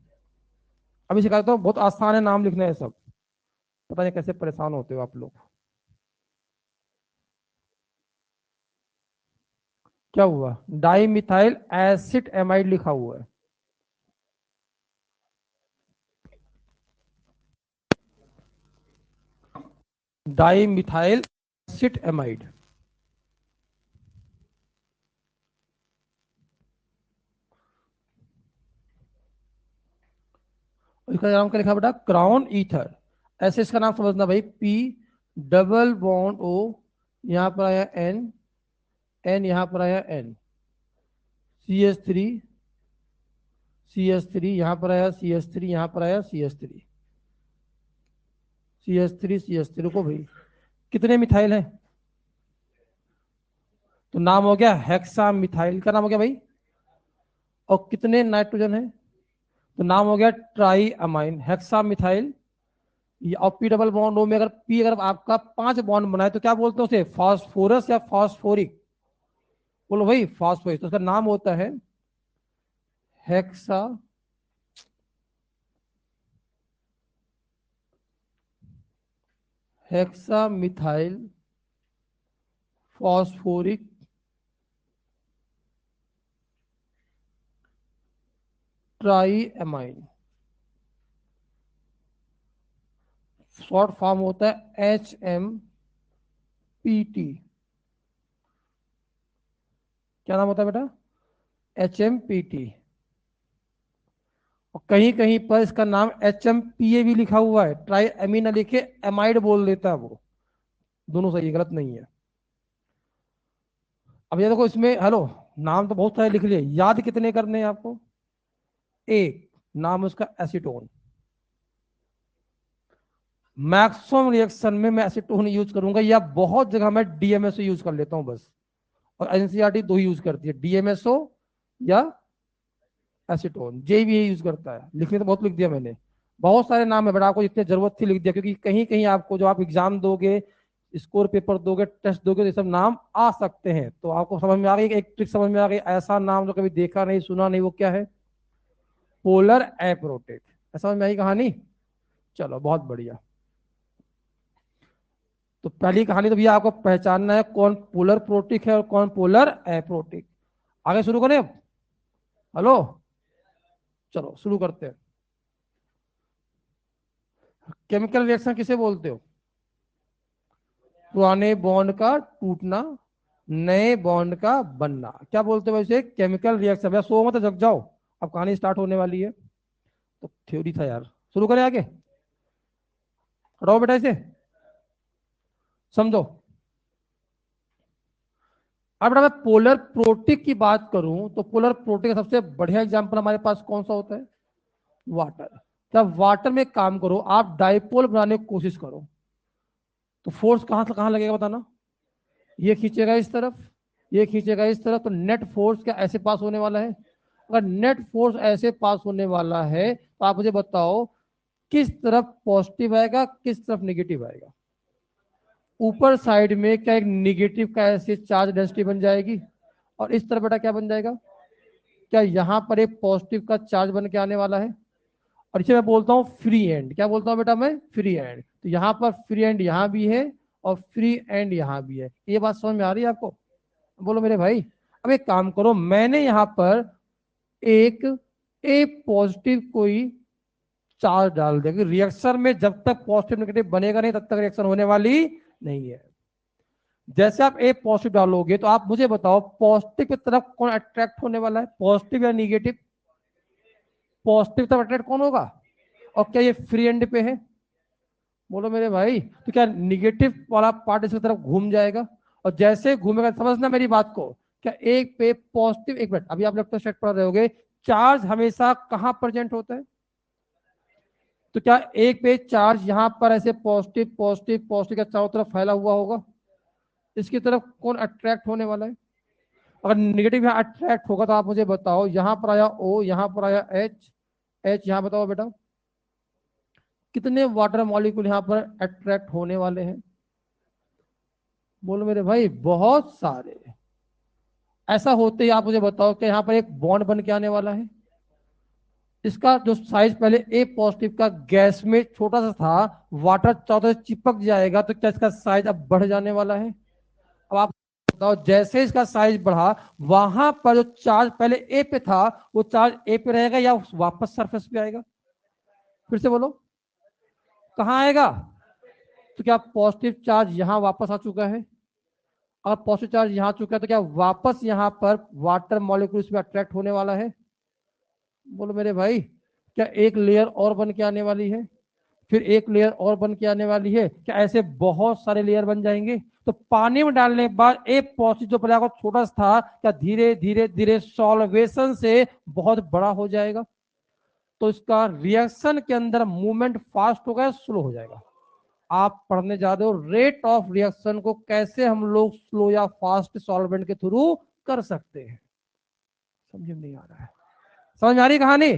अभी सिखा देता हूँ, बहुत आसान है नाम लिखना है सब। पता नहीं कैसे परेशान होते हो आप लोग। क्या हुआ? डाई मिथाइल एसिड एमाइड लिखा हुआ है। Di methyl acid amide. इसका नाम क्या लिखा बेटा? Crown ether. ऐसे इसका नाम समझना भाई, P डबल बॉन्ड O, यहां पर आया N यहां पर आया CH3 यहां पर आया CH3, यहां पर आया CH3 को भाई कितने मिथाइल है? तो नाम हो गया हेक्सा मिथाइल का नाम हो गया भाई। और कितने नाइट्रोजन है? तो नाम हो गया ट्राई अमाइन हेक्सा मिथाइल। और P डबल बॉन्ड O में अगर P अगर आपका 5 बॉन्ड बनाए तो क्या बोलते हैं उसे? फास्फोरस या फास्फोरिक? बोलो भाई फास्फोरिक। तो उसका नाम होता है hexa hexa methyl phosphoric triamine, short form होता है HMPT। क्या नाम होता है बेटा? HMPT। और कहीं कहीं पर इसका नाम HMPA भी लिखा हुआ है, ट्राई एमीन ना लिखे एमाइड बोल देता है वो। दोनों सही है, गलत नहीं है। अब ये देखो इसमें, हेलो, नाम तो बहुत सारे लिख लिए, याद कितने करने हैं आपको? एक नाम उसका एसीटोन। मैक्सिमम रिएक्शन में मैं एसीटोन यूज करूंगा, या बहुत जगह मैं डीएमएसओ यूज कर लेता हूं बस। और एनसीईआरटी दो ही यूज करती है, डीएमएसओ या एसीटोन। जे भी यूज करता है। लिखने तो बहुत लिख दिया मैंने, बहुत सारे नाम है, बट आपको जितने जरूरत थी लिख दिया, क्योंकि कहीं कहीं आपको जो आप एग्जाम दोगे, स्कोर पेपर दोगे, टेस्ट दोगे, तो ये सब नाम आ सकते हैं। तो आपको समझ में आ गई, एक ट्रिक समझ में आ गई, ऐसा नाम जो कभी देखा नहीं सुना नहीं, वो क्या है? Polar aprotic. ऐसा समझ में आई कहानी? चलो बहुत बढ़िया। तो पहली कहानी तो भैया आपको पहचानना है कौन पोलर प्रोटिक है और कौन पोलर एप्रोटिक। आगे शुरू करें अब? हेलो, चलो शुरू करते हैं। केमिकल रिएक्शन किसे बोलते हो? पुराने बॉन्ड का टूटना, नए बॉन्ड का बनना, क्या बोलते हो वैसे? Chemical reaction. भैया सो मत, जग जाओ, अब कहानी स्टार्ट होने वाली है। तो थ्योरी था यार, शुरू करें आगे? हटाओ बेटा इसे, समझो। अब बेटा मैं पोलर प्रोटिक की बात करूं तो पोलर प्रोटिक का सबसे बढ़िया एग्जांपल हमारे पास कौन सा होता है? वाटर। जब वाटर में काम करो, आप डाइपोल बनाने की कोशिश करो, तो फोर्स कहां से कहां लगेगा बताना? ये खींचेगा इस तरफ, ये खींचेगा इस तरफ, तो नेट फोर्स क्या ऐसे पास होने वाला है? अगर नेट फोर्स ऐसे पास होने वाला है, तो आप मुझे बताओ किस तरफ पॉजिटिव आएगा, किस तरफ नेगेटिव आएगा? ऊपर साइड में क्या एक निगेटिव का ऐसे चार्ज डेंसिटी बन जाएगी, और इस तरफ बेटा क्या बन जाएगा? क्या यहां पर एक पॉजिटिव का चार्ज बन के आने वाला है? और इसे मैं बोलता हूं फ्री एंड। क्या बोलता हूं बेटा मैं? Free and. तो यहां पर फ्री एंड यहां भी है और फ्री एंड यहां भी है। ये बात समझ में आ रही है आपको? बोलो मेरे भाई। अब एक काम करो, मैंने यहां पर एक ए पॉजिटिव कोई चार्ज डाल दिया, क्योंकि रिएक्शन में जब तक पॉजिटिव नेगेटिव बनेगा नहीं, तब तक रिएक्शन होने वाली नहीं है। जैसे आप ए पॉजिटिव डालोगे, तो आप मुझे बताओ पॉजिटिव की तरफ कौन अट्रैक्ट होने वाला है, पॉजिटिव या निगेटिव? पॉजिटिव तरफ अट्रैक्ट कौन होगा? और क्या ये फ्री एंड पे है? बोलो मेरे भाई। तो क्या निगेटिव वाला पार्ट इसकी तरफ घूम जाएगा? और जैसे घूमेगा, समझना मेरी बात को, क्या एक पे पॉजिटिव, एक मिनट, अभी आप इलेक्ट्रोस्टैट पढ़ रहे होगे, चार्ज हमेशा कहां प्रेजेंट होता है? तो क्या एक पे चार्ज यहां पर ऐसे पॉजिटिव पॉजिटिव पॉजिटिव का चारों तरफ फैला हुआ होगा? इसकी तरफ कौन अट्रैक्ट होने वाला है? अगर निगेटिव यहाँ अट्रैक्ट होगा, तो आप मुझे बताओ, यहां पर आया ओ, यहां पर आया एच, एच यहां बताओ बेटा, कितने वाटर मॉलिक्यूल यहां पर अट्रैक्ट होने वाले हैं? बोलो मेरे भाई, बहुत सारे। ऐसा होते ही आप मुझे बताओ कि यहाँ पर एक बॉन्ड बन के आने वाला है। इसका जो साइज पहले ए पॉजिटिव का गैस में छोटा सा था, वाटर चारों तरफ चिपक जाएगा, तो क्या इसका साइज अब बढ़ जाने वाला है? अब आप बताओ, जैसे इसका साइज बढ़ा, वहां पर जो चार्ज पहले ए पे था, वो चार्ज ए पे रहेगा या वापस सरफेस पे आएगा? फिर से बोलो, कहां आएगा? तो क्या पॉजिटिव चार्ज यहां वापस आ चुका है? और पॉजिटिव चार्ज यहां चुका है, तो क्या वापस यहां पर वाटर मॉलिक्यूल इसमें अट्रैक्ट होने वाला है? बोलो मेरे भाई, क्या एक लेयर और बन के आने वाली है? फिर एक लेयर और बन के आने वाली है, क्या ऐसे बहुत सारे लेयर बन जाएंगे? तो पानी में डालने के बाद एक पॉजिटिव जो पहले छोटा सा था, क्या धीरे धीरे धीरे सॉल्वेशन से बहुत बड़ा हो जाएगा? तो इसका रिएक्शन के अंदर मूवमेंट फास्ट होगा, स्लो हो जाएगा? आप पढ़ने जा रहे हो रेट ऑफ रिएक्शन को कैसे हम लोग स्लो या फास्ट सॉल्वेंट के थ्रू कर सकते हैं। समझ में नहीं आ रहा है? समझ में आ रही कहानी?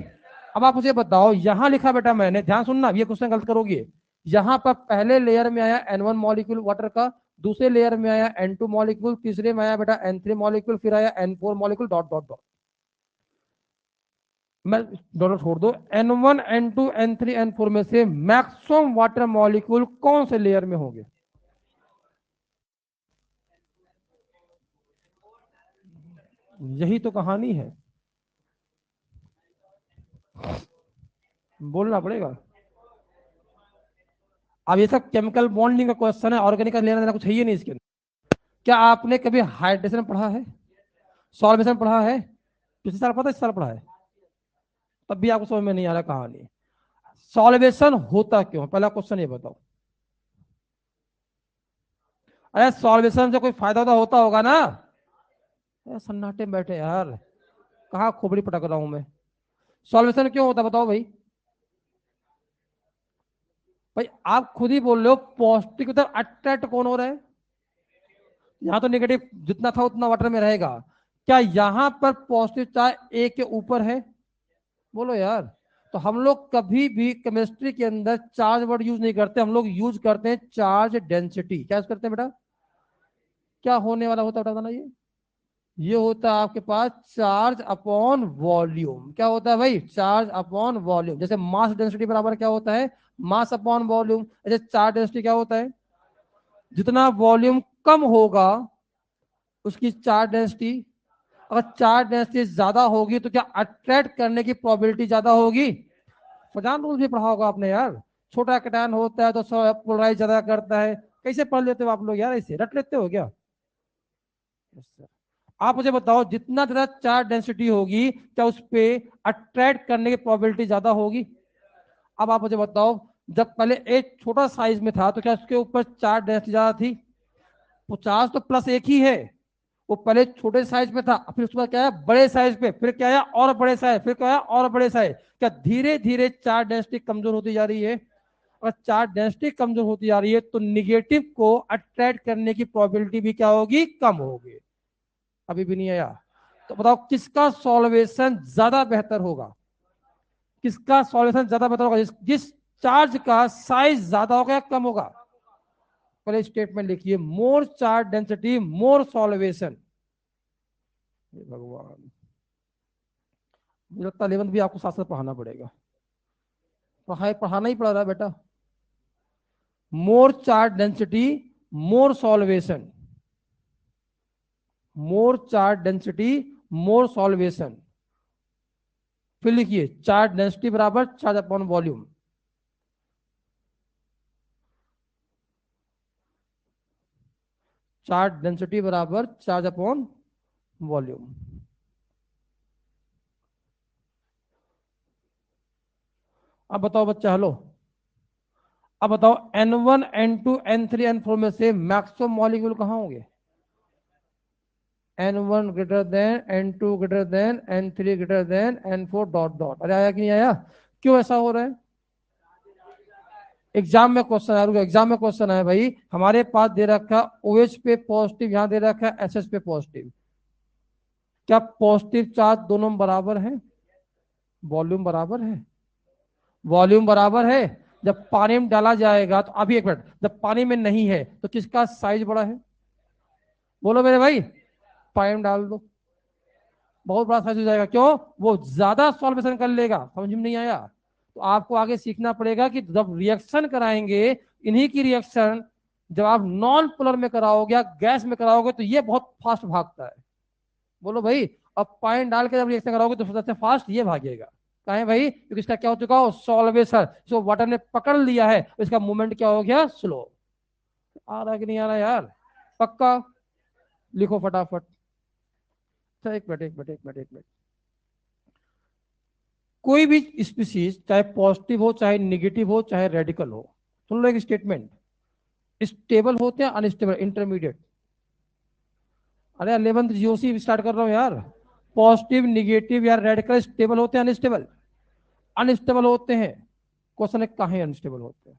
अब आप मुझे बताओ, यहां लिखा बेटा मैंने, ध्यान सुनना, ये क्वेश्चन गलत करोगे। यहां पर पहले लेयर में आया N1 मॉलिक्यूल वाटर का, दूसरे लेयर में आया N2 मॉलिक्यूल, तीसरे में आया बेटा N3 मॉलिक्यूल, फिर आया N4 molecule, dot dot dot. मैं डॉलर छोड़ दो, N1 N2 N3 N4 में से मैक्सिमम वाटर मॉलिक्यूल कौन से लेयर में होंगे? यही तो कहानी है, बोलना पड़ेगा। अब ये सब केमिकल बॉन्डिंग का क्वेश्चन है, ऑर्गेनिक का लेना देना कुछ है ही नहीं इसके अंदर। क्या आपने कभी हाइड्रेशन पढ़ा है, सॉल्वेशन पढ़ा है? पिछले साल पता, इस साल पढ़ा है? तब भी आपको समझ में नहीं आ रहा कहानी। सॉल्वेशन होता क्यों, पहला क्वेश्चन ये बताओ। अरे सॉल्वेशन से कोई फायदा होता होगा ना? सन्नाटे में बैठे यार, कहाँ खोपड़ी पटक रहा हूं मैं। सॉल्वेशन क्यों होता बताओ भाई। भाई आप खुद ही बोल रहे हो पॉजिटिव की तरफ अट्रैक्ट कौन हो रहा है? यहाँ तो नेगेटिव जितना था उतना वाटर में रहेगा। क्या यहाँ पर पॉजिटिव चार्ज ए के ऊपर है? बोलो यार। तो हम लोग कभी भी केमिस्ट्री के अंदर चार्ज वर्ड यूज नहीं करते, हम लोग यूज करते हैं चार्ज डेंसिटी। क्या यूज करते हैं बेटा? क्या होने वाला होता है बताना ये होता है आपके पास चार्ज अपॉन वॉल्यूम। क्या होता है भाई? Charge upon volume. जैसे मास डेंसिटी बराबर क्या होता है? Mass upon volume. जैसे चार्ज डेंसिटी क्या होता है? जितना वॉल्यूम कम होगा उसकी चार्ज डेंसिटी, अगर चार्ज डेंसिटी ज्यादा होगी तो क्या अट्रैक्ट करने की प्रोबेबिलिटी ज्यादा होगी? फजान रूल भी पढ़ा होगा आपने यार। छोटा कटान होता है तो पोलराइज ज्यादा करता है। कैसे पढ़ लेते हो आप लोग यार, ऐसे रट लेते हो क्या? आप मुझे बताओ जितना ज्यादा चार्ज डेंसिटी होगी क्या उस पर अट्रैक्ट करने की प्रोबेबिलिटी ज्यादा होगी? अब आप मुझे बताओ, जब पहले एक छोटा साइज में था तो क्या उसके ऊपर चार्ज डेंसिटी ज्यादा थी? 50 तो प्लस एक ही है। वो पहले छोटे साइज में था, फिर उसके बाद क्या है बड़े साइज पे, फिर क्या है और बड़े साइज, फिर क्या है और बड़े साइज। क्या धीरे धीरे चार्ज डेंसिटी कमजोर होती जा रही है? अगर चार्ज डेंसिटी कमजोर होती जा रही है तो निगेटिव को अट्रैक्ट करने की प्रोबेबिलिटी भी क्या होगी? कम होगी। अभी भी नहीं आया? तो बताओ किसका सॉल्वेशन ज्यादा बेहतर होगा? किसका सॉल्वेशन ज्यादा बेहतर होगा? जिस चार्ज का साइज ज्यादा होगा या कम होगा? पहले स्टेटमेंट लिखिए, मोर चार्ज डेंसिटी मोर सॉल्वेशन। भगवान, मुझे लगता है 11th भी आपको साथ साथ पढ़ाना पड़ेगा। पढ़ाई पढ़ाना ही पड़ रहा है बेटा। मोर चार्ज डेंसिटी मोर सॉल्वेशन, मोर चार्ज डेंसिटी मोर सॉल्वेशन। फिर लिखिए चार्ज डेंसिटी बराबर charge upon volume. Charge density बराबर चार्ज अपॉन वॉल्यूम। अब बताओ बच्चा, हेलो। अब बताओ N1 N2 N3 N4 में से मैक्सिमम मॉलिक्यूल कहां होंगे? N1 greater than, N2 greater than, N3 greater than, N4 dot dot. अरे आया कि नहीं आया? क्यों ऐसा हो रहा है? एग्जाम में क्वेश्चन आया, एग्जाम में क्वेश्चन आया भाई। हमारे पास दे रखा OH पे पॉजिटिव, यहां दे रखा है SS पे पॉजिटिव। क्या पॉजिटिव चार्ज दोनों बराबर है? वॉल्यूम बराबर है? वॉल्यूम बराबर है। जब पानी में डाला जाएगा तो अभी एक मिनट, जब पानी में नहीं है तो किसका साइज बड़ा है? बोलो मेरे भाई। पानी में डाल दो, बहुत बड़ा साइज हो जाएगा। क्यों? वो ज्यादा सॉल्वेशन कर लेगा। समझ में नहीं आया? तो आपको आगे सीखना पड़ेगा कि जब रिएक्शन कराएंगे, इन्हीं की रिएक्शन जब आप नॉन पोलर में कराओगे या गैस में कराओगे तो ये बहुत फास्ट भागता है। बोलो भाई। अब पानी डाल के जब रिएक्शन कराओगे तो सबसे फास्ट ये भागेगा। कहें भाई? क्योंकि इसका क्या हो चुका हो? सॉल्वेशन। इसको वाटर ने पकड़ लिया है, इसका मूवमेंट क्या हो गया? स्लो। आ रहा कि नहीं आ रहा यार? पक्का? लिखो फटाफट। अच्छा एक मिनट, एक मिनट, एक मिनट, एक मिनट। कोई भी स्पीसीज चाहे पॉजिटिव हो चाहे निगेटिव हो चाहे रेडिकल हो, सुन लो एक स्टेटमेंट, स्टेबल होते हैं अनस्टेबल, इंटरमीडिएट। अरे 11th जीओसी स्टार्ट कर रहा हूं यार। पॉजिटिव निगेटिव या रेडिकल स्टेबल होते हैं अनस्टेबल? अनस्टेबल होते हैं। क्वेश्चन है कहां अनस्टेबल होते हैं?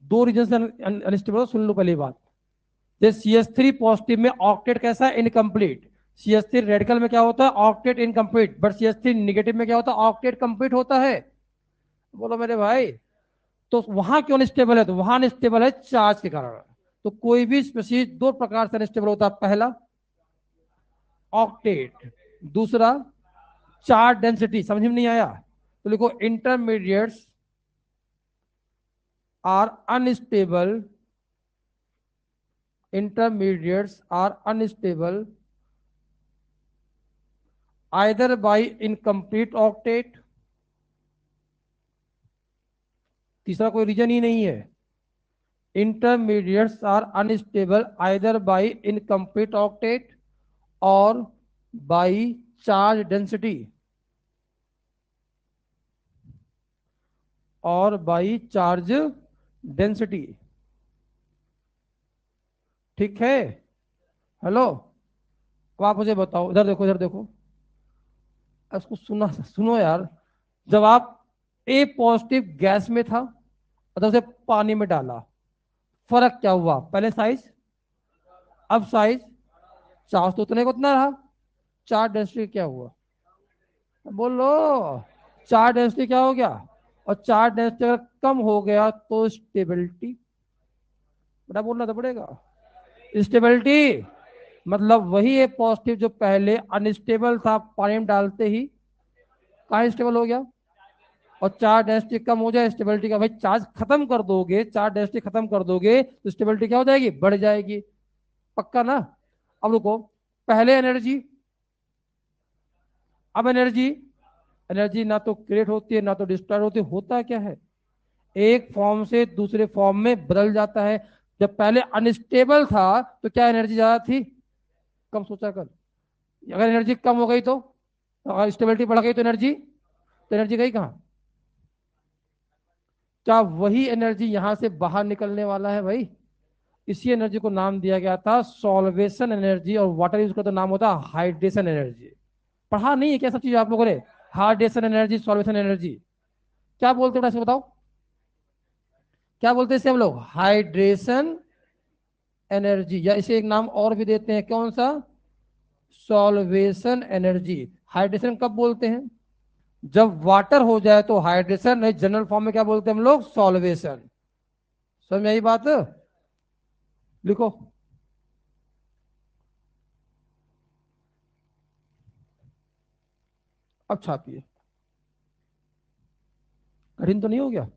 दो रीजन से अनस्टेबल, सुन लो पहली बात। जैसे CH3 पॉजिटिव में ऑक्टेट कैसा है? इनकम्प्लीट। CH3 रेडिकल में क्या होता है? Octet incomplete. But CH3 negative में क्या होता है? ऑक्टेट कंप्लीट होता है। बोलो मेरे भाई। तो वहां क्यों अनस्टेबल है? तो वहां अनस्टेबल है चार्ज के कारण। तो कोई भी स्पीसीज दो प्रकार से अनस्टेबल होता है। पहला ऑक्टेट, दूसरा चार्ज डेंसिटी। समझ में नहीं आया? तो लिखो intermediates are unstable intermediates are unstable either by incomplete octet, तीसरा कोई रीजन ही नहीं है, intermediates are unstable either by incomplete octet or by charge density और बाई चार्ज डेंसिटी। ठीक है, हेलो, अब आप मुझे बताओ, इधर देखो इधर देखो, इसको सुनो यार, जब आप ए पॉजिटिव गैस में था और उसे पानी में डाला, फर्क क्या हुआ? पहले साइज, अब साइज, चार्ज तो उतने को उतना रहा, चार्ज डेंसिटी क्या हुआ? बोलो, चार्ज डेंसिटी क्या हो गया? और चार्ज डेंसिटी अगर कम हो गया तो स्टेबिलिटी, बेटा बोलना तो पड़ेगा, स्टेबिलिटी मतलब वही है पॉजिटिव जो पहले अनस्टेबल था, पानी में डालते ही कहाँ स्टेबल हो गया, और चार्ज डेंसिटी कम हो जाए, स्टेबिलिटी का, भाई चार्ज खत्म कर दोगे, चार्ज डेंसिटी खत्म कर दोगे तो स्टेबिलिटी क्या हो जाएगी? बढ़ जाएगी, पक्का ना? अब रुको, पहले एनर्जी, अब एनर्जी, एनर्जी ना तो क्रिएट होती है ना तो डिस्ट्रॉय होती है, होता क्या है? एक फॉर्म से दूसरे फॉर्म में बदल जाता है। जब पहले अनस्टेबल था तो क्या एनर्जी ज्यादा थी? कम, सोचा कर, अगर एनर्जी कम हो गई तो, अगर स्टेबिलिटी बढ़ गई तो एनर्जी गई कहाँ? क्या वही एनर्जी यहां से बाहर निकलने वाला है भाई? इसी एनर्जी को नाम दिया गया था सॉल्वेशन एनर्जी, और वाटर यूज का तो नाम होता है हाइड्रेशन एनर्जी। पढ़ा नहीं है क्या सब चीज आप लोगों ने? हाइड्रेशन एनर्जी, सॉल्वेशन एनर्जी, क्या बोलते हो बताओ, क्या बोलते हैं इसे हम लोग? हाइड्रेशन एनर्जी, या इसे एक नाम और भी देते हैं, कौन सा? Solvation energy. हाइड्रेशन कब बोलते हैं? जब वाटर हो जाए तो हाइड्रेशन, नहीं जनरल फॉर्म में क्या बोलते हैं हम लोग? सॉल्वेशन। समझ में आई बात? लिखो, अब छापिए, कठिन तो नहीं हो गया?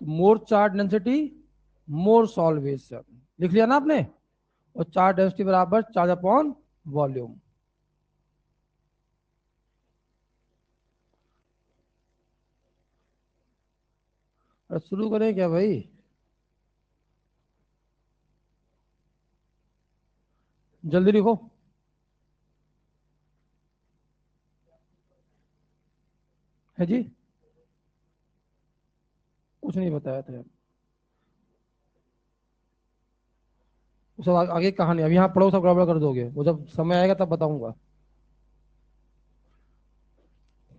मोर चार्ज डेंसिटी, मोर सॉल्वेशन, लिख लिया ना आपने? और चार्ज डेंसिटी बराबर चार्ज अपॉन वॉल्यूम। शुरू करें क्या भाई? जल्दी लिखो, है जी, कुछ नहीं बताया था, सब आगे कहानी, अब यहाँ पढ़ो सब गड़बड़ कर दोगे, वो जब समय आएगा तब बताऊंगा।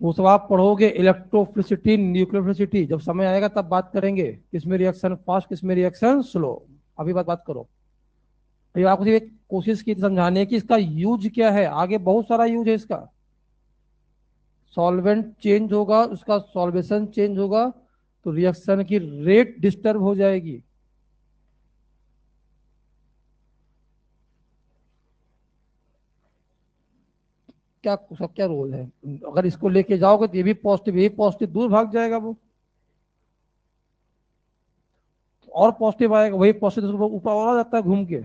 वो सब आप पढ़ोगे, इलेक्ट्रोफिलिसिटी, न्यूक्लियोफिलिसिटी, जब समय आएगा तब बात करेंगे, किसमें रिएक्शन फास्ट, किसमें रिएक्शन स्लो। अभी बात करो, ये आपको सिर्फ एक कोशिश की थी समझाने की इसका यूज क्या है, आगे बहुत सारा यूज है इसका। सॉल्वेंट चेंज होगा, उसका सॉल्वेशन चेंज होगा तो रिएक्शन की रेट डिस्टर्ब हो जाएगी। क्या सब क्या रोल है? अगर इसको लेके जाओगे तो ये भी पॉजिटिव, ये पॉजिटिव दूर भाग जाएगा, वो और पॉजिटिव आएगा, वही पॉजिटिव ऊपर और आ जाता है घूम के,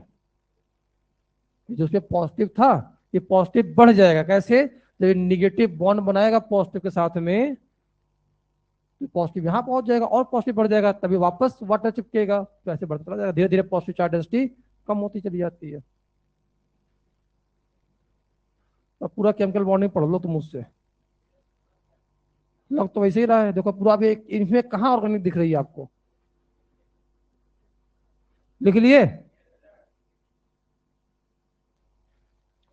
जो उसपे पॉजिटिव था ये पॉजिटिव बढ़ जाएगा। कैसे? जब निगेटिव बॉन्ड बनाएगा पॉजिटिव के साथ में तो पॉजिटिव यहाँ पहुंच जाएगा और पॉजिटिव बढ़ जाएगा, तभी वापस वाटर चिपकेगा, तो ऐसे बढ़ता चला जाएगा, धीरे धीरे पॉजिटिव चार्ज डेंसिटी कम होती चली जाती है। अब पूरा केमिकल बॉन्डिंग पढ़ लो तुम मुझसे, लग तो वैसे ही रहा है, देखो पूरा भी इनमें कहाँ ऑर्गेनिक दिख रही है आपको? लिख लिए?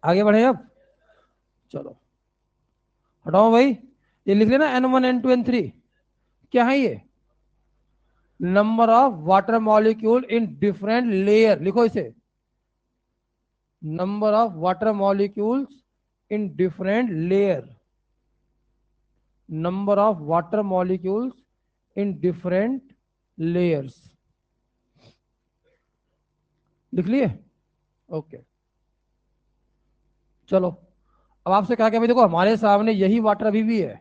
आगे बढ़े अब, चलो हटाओ भाई, ये लिख लेना N1 N2 N3, क्या है ये? Number of water molecule in different layer, लिखो इसे, number of water molecules in different layer, number of water molecules in different layers. लिख लिए? ओके चलो, अब आपसे कहा गया भाई देखो हमारे सामने यही वाटर अभी भी है,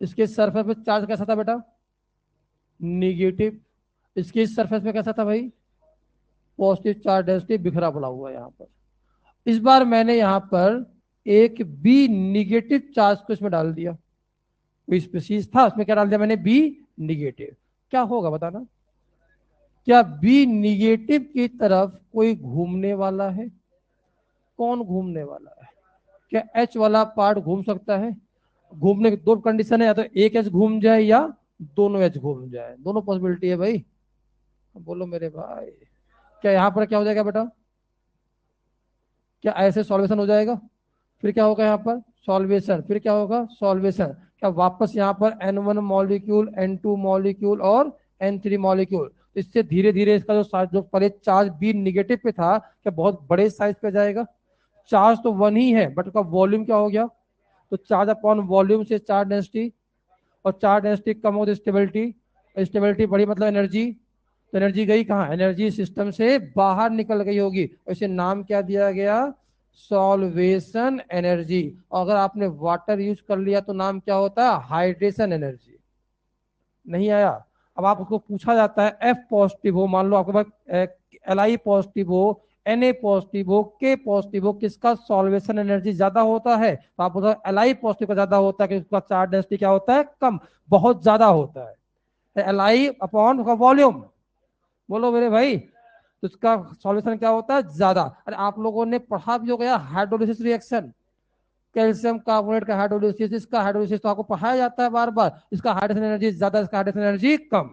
इसके सरफेस पे चार्ज कैसा था बेटा? निगेटिव। इसके सरफेस पे कैसा था भाई? पॉजिटिव चार्ज डेंसिटी बिखरा पड़ा हुआ है यहाँ पर। इस बार मैंने यहाँ पर एक बी निगेटिव चार्ज को इसमें डाल दिया, कोई स्पीशीज था उसमें क्या डाल दिया मैंने? B negative. क्या होगा बताना? क्या बी निगेटिव की तरफ कोई घूमने वाला है? कौन घूमने वाला है? क्या एच वाला पार्ट घूम सकता है? घूमने की दो कंडीशन है, या तो एक एच घूम जाए या दोनों एच घूम जाए, दोनों पॉसिबिलिटी है भाई। बोलो मेरे भाई, क्या यहां पर क्या हो जाएगा बेटा? क्या ऐसे सॉल्वेशन हो जाएगा? फिर क्या होगा यहाँ पर? सॉल्वेशन। फिर क्या होगा? सॉल्वेशन। क्या वापस यहाँ पर N1 मॉलिक्यूल, N2 मॉलिक्यूल और N3 मॉलिक्यूल, इससे धीरे धीरे इसका जो पहले चार्ज बी निगेटिव पे था, क्या बहुत बड़े साइज पे जाएगा? चार्ज तो वन ही है बट उसका वॉल्यूम क्या हो गया? तो चार्ज अपॉन वॉल्यूम से चार्ज डेंसिटी, और चार्ज डेंसिटी कम हो तो स्टेबिलिटी, स्टेबिलिटी बढ़ी मतलब एनर्जी, तो एनर्जी गई कहाँ? एनर्जी सिस्टम से बाहर निकल गई होगी, इसे नाम क्या दिया गया? Solvation energy. अगर आपने वाटर यूज कर लिया तो नाम क्या होता है? Hydration energy. नहीं आया? अब आपको पूछा जाता है एफ पॉजिटिव हो, मान लो आपके पास एल आई पॉजिटिव हो, एन ए पॉजिटिव हो, के पॉजिटिव हो, किसका सॉल्वेशन एनर्जी ज्यादा होता है? तो आप बोलते एल आई पॉजिटिव का ज्यादा होता है, कि उसका चार्ज डेंसिटी क्या होता है? कम, बहुत ज्यादा होता है। एल आई अपॉन वॉल्यूम, बोलो मेरे भाई, तो इसका सॉल्यूशन क्या होता है? ज्यादा। अरे आप लोगों ने पढ़ा भी होगा हाइड्रोलिसिस रिएक्शन, कैल्शियम कार्बोनेट का हाइड्रोलिसिस, इसका हाइड्रोलिसिस तो आपको पढ़ाया जाता है बार बार, इसका हाइड्रोजन एनर्जी ज्यादा, इसका हाइड्रोजन एनर्जी कम।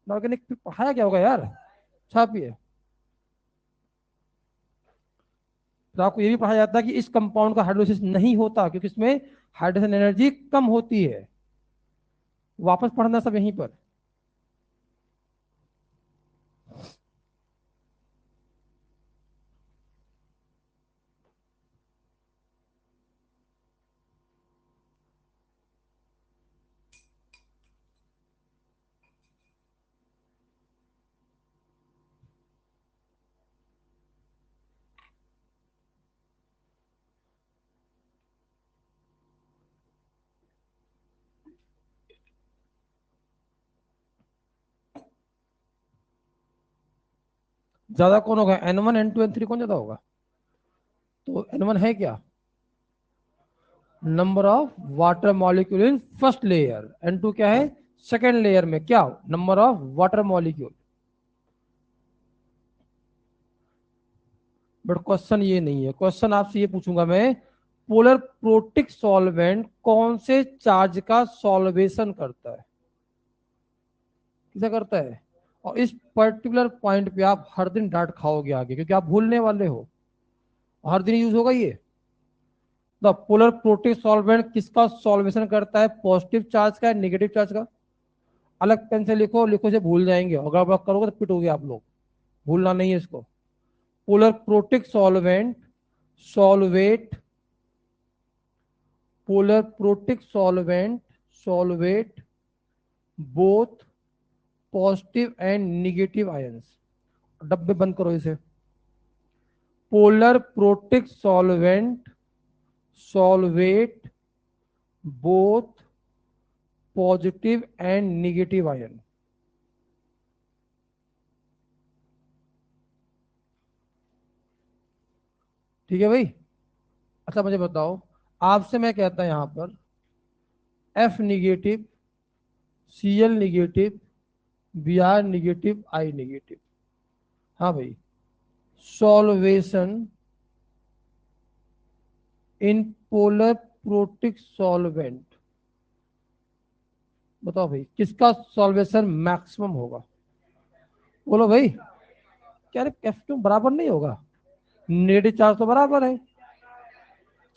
ऑर्गेनिक पढ़ाया क्या होगा यार, छापिए। तो आपको ये भी पढ़ाया जाता है कि इस कंपाउंड का हाइड्रोलिसिस नहीं होता क्योंकि इसमें हाइड्रोजन एनर्जी कम होती है। वापस पढ़ना सब यहीं पर। ज्यादा कौन होगा? N1 N2 N3 कौन ज्यादा होगा? तो N1 है क्या? Number of water molecule in first layer. N2 क्या है? सेकेंड लेयर में। क्या? Number of water molecule. But question ये नहीं है, क्वेश्चन आपसे ये पूछूंगा मैं, पोलर प्रोटिक सॉल्वेंट कौन से चार्ज का सॉल्वेशन करता है? किसे करता है? और इस पर्टिकुलर पॉइंट पे आप हर दिन डांट खाओगे आगे, क्योंकि आप भूलने वाले हो, हर दिन यूज होगा ये। द पोलर प्रोटिक सॉल्वेंट किसका सॉल्वेशन करता है? पॉजिटिव चार्ज का, नेगेटिव चार्ज का? अलग पेन से लिखो, लिखो से भूल जाएंगे, अगर आप करोगे तो पिटोगे आप लोग, भूलना नहीं है इसको। Polar protic solvent solvate, polar protic solvent solvate both positive and negative ions. डब्बे बंद करो इसे। Polar protic solvent solvate both positive and negative ion. ठीक है भाई? अच्छा मुझे बताओ, आपसे मैं कहता हूं यहां पर F negative, C L negative, B R negative, I negative. हाँ भाई, solvation in polar protic solvent, बताओ भाई किसका सॉल्वेशन मैक्सिमम होगा? बोलो भाई। क्या रे, एफ क्यों बराबर नहीं होगा? नेगेटिव चार्ज तो बराबर है,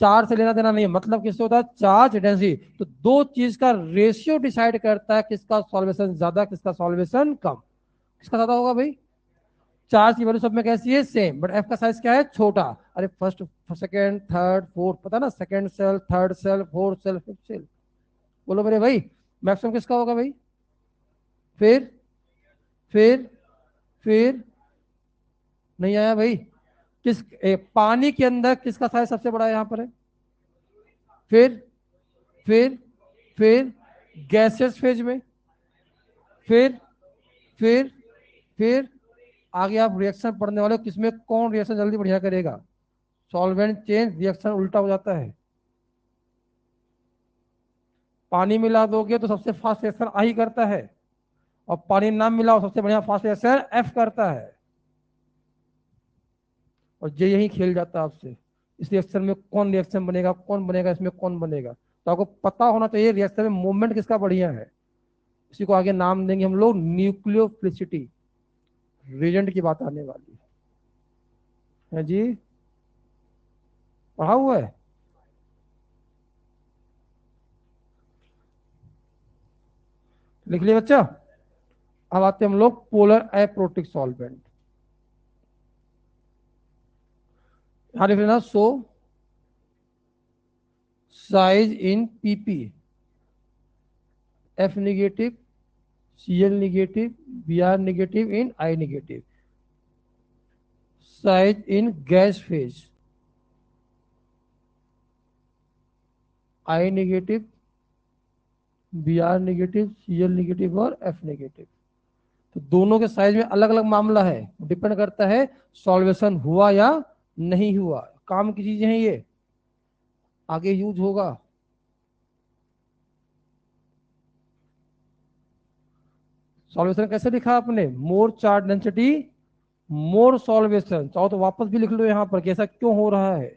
चार्ज से लेना देना नहीं है, मतलब किससे होता है? Charge density. तो दो चीज का रेशियो डिसाइड करता है किसका सॉल्वेशन ज्यादा, किसका सॉल्वेशन कम। किसका ज्यादा होगा भाई? चार्ज की वैल्यू सब में कैसी है? सेम, बट एफ का साइज क्या है? छोटा। अरे फर्स्ट, सेकेंड, थर्ड, फोर्थ, पता ना, second cell, third cell, fourth cell, fifth cell. बोलो मेरे भाई, मैक्सिमम किसका होगा भाई? फिर फिर फिर नहीं आया भाई। पानी के अंदर किसका साइज सबसे बड़ा यहाँ पर है? फिर फिर फिर गैसेस फेज में, फिर फिर फिर आगे आप रिएक्शन पढ़ने वाले हो, किसमें कौन रिएक्शन जल्दी बढ़िया करेगा? सॉल्वेंट चेंज रिएक्शन उल्टा हो जाता है। पानी मिला दोगे तो सबसे फास्ट रिएक्शन आई करता है, और पानी ना मिलाओ सबसे बढ़िया फास्ट रिएक्शन एफ करता है। और ये यही खेल जाता है आपसे, इस रिएक्शन में कौन रिएक्शन बनेगा, कौन बनेगा, इसमें कौन बनेगा। तो आपको पता होना चाहिए रिएक्शन में मूवमेंट किसका बढ़िया है। इसी को आगे नाम देंगे हम लोग न्यूक्लियोफिलिसिटी। रिएजेंट की बात आने वाली है जी, पढ़ा हुआ है। लिख लिया बच्चा। अब आते हैं हम लोग पोलर एप्रोटिक सॉल्वेंट। यहां लिख लेना, so size in PP, F negative, Cl negative, Br negative in I negative. Size in gas phase, I negative, Br negative, Cl negative और एफ निगेटिव। तो दोनों के साइज में अलग अलग मामला है, डिपेंड करता है सॉल्वेशन हुआ या नहीं हुआ। काम की चीजें हैं ये, आगे यूज होगा। सॉल्वेशन कैसे लिखा आपने? मोर चार्ज डेंसिटी, मोर सॉल्वेशन। चाहो तो वापस भी लिख लो यहां पर कि ऐसा क्यों हो रहा है।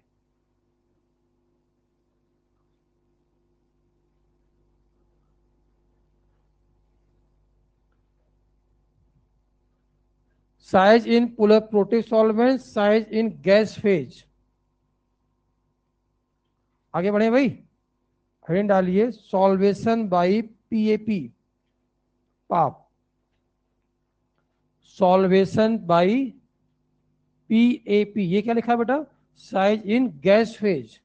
Size in polar protic solvent, size in gas phase. आगे बढ़े भाई, हेडिंग डालिए सॉल्वेशन बाई पीएपी, पाप। सॉल्वेशन बाई पीएपी, ये क्या लिखा बेटा? Size in gas phase,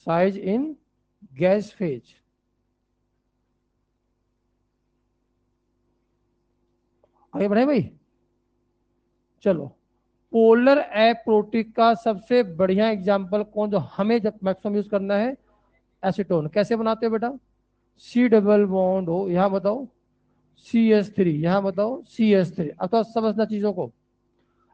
size in gas phase. आगे बढ़े भाई, चलो। पोलर एप्रोटिक का सबसे बढ़िया एग्जांपल कौन, जो हमें जब मैक्सिमम यूज करना है? एसीटोन। कैसे बनाते हो बेटा? सी डबल बॉन्ड हो, यहां बताओ CH3, यहां बताओ CH3। अब तो समझना चीजों को।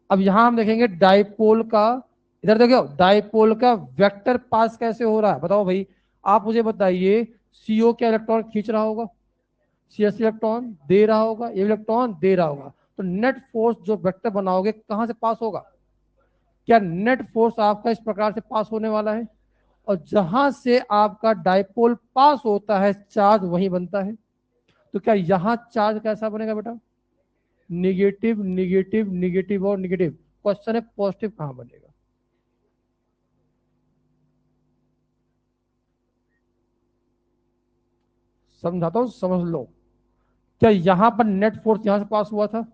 अब यहां हम देखेंगे डाइपोल का, इधर देखो डाइपोल का वेक्टर पास कैसे हो रहा है, बताओ भाई। आप मुझे बताइए, CO क्या इलेक्ट्रॉन खींच रहा होगा? CS इलेक्ट्रॉन दे रहा होगा, ये इलेक्ट्रॉन दे रहा होगा। तो नेट फोर्स जो वेक्टर बनाओगे कहां से पास होगा? क्या नेट फोर्स आपका इस प्रकार से पास होने वाला है? और जहां से आपका डाइपोल पास होता है चार्ज वहीं बनता है। तो क्या यहां चार्ज कैसा बनेगा बेटा? निगेटिव, निगेटिव, निगेटिव और निगेटिव। क्वेश्चन है पॉजिटिव कहां बनेगा? समझाता हूं, समझ लो। क्या यहां पर नेट फोर्स यहां से पास हुआ था?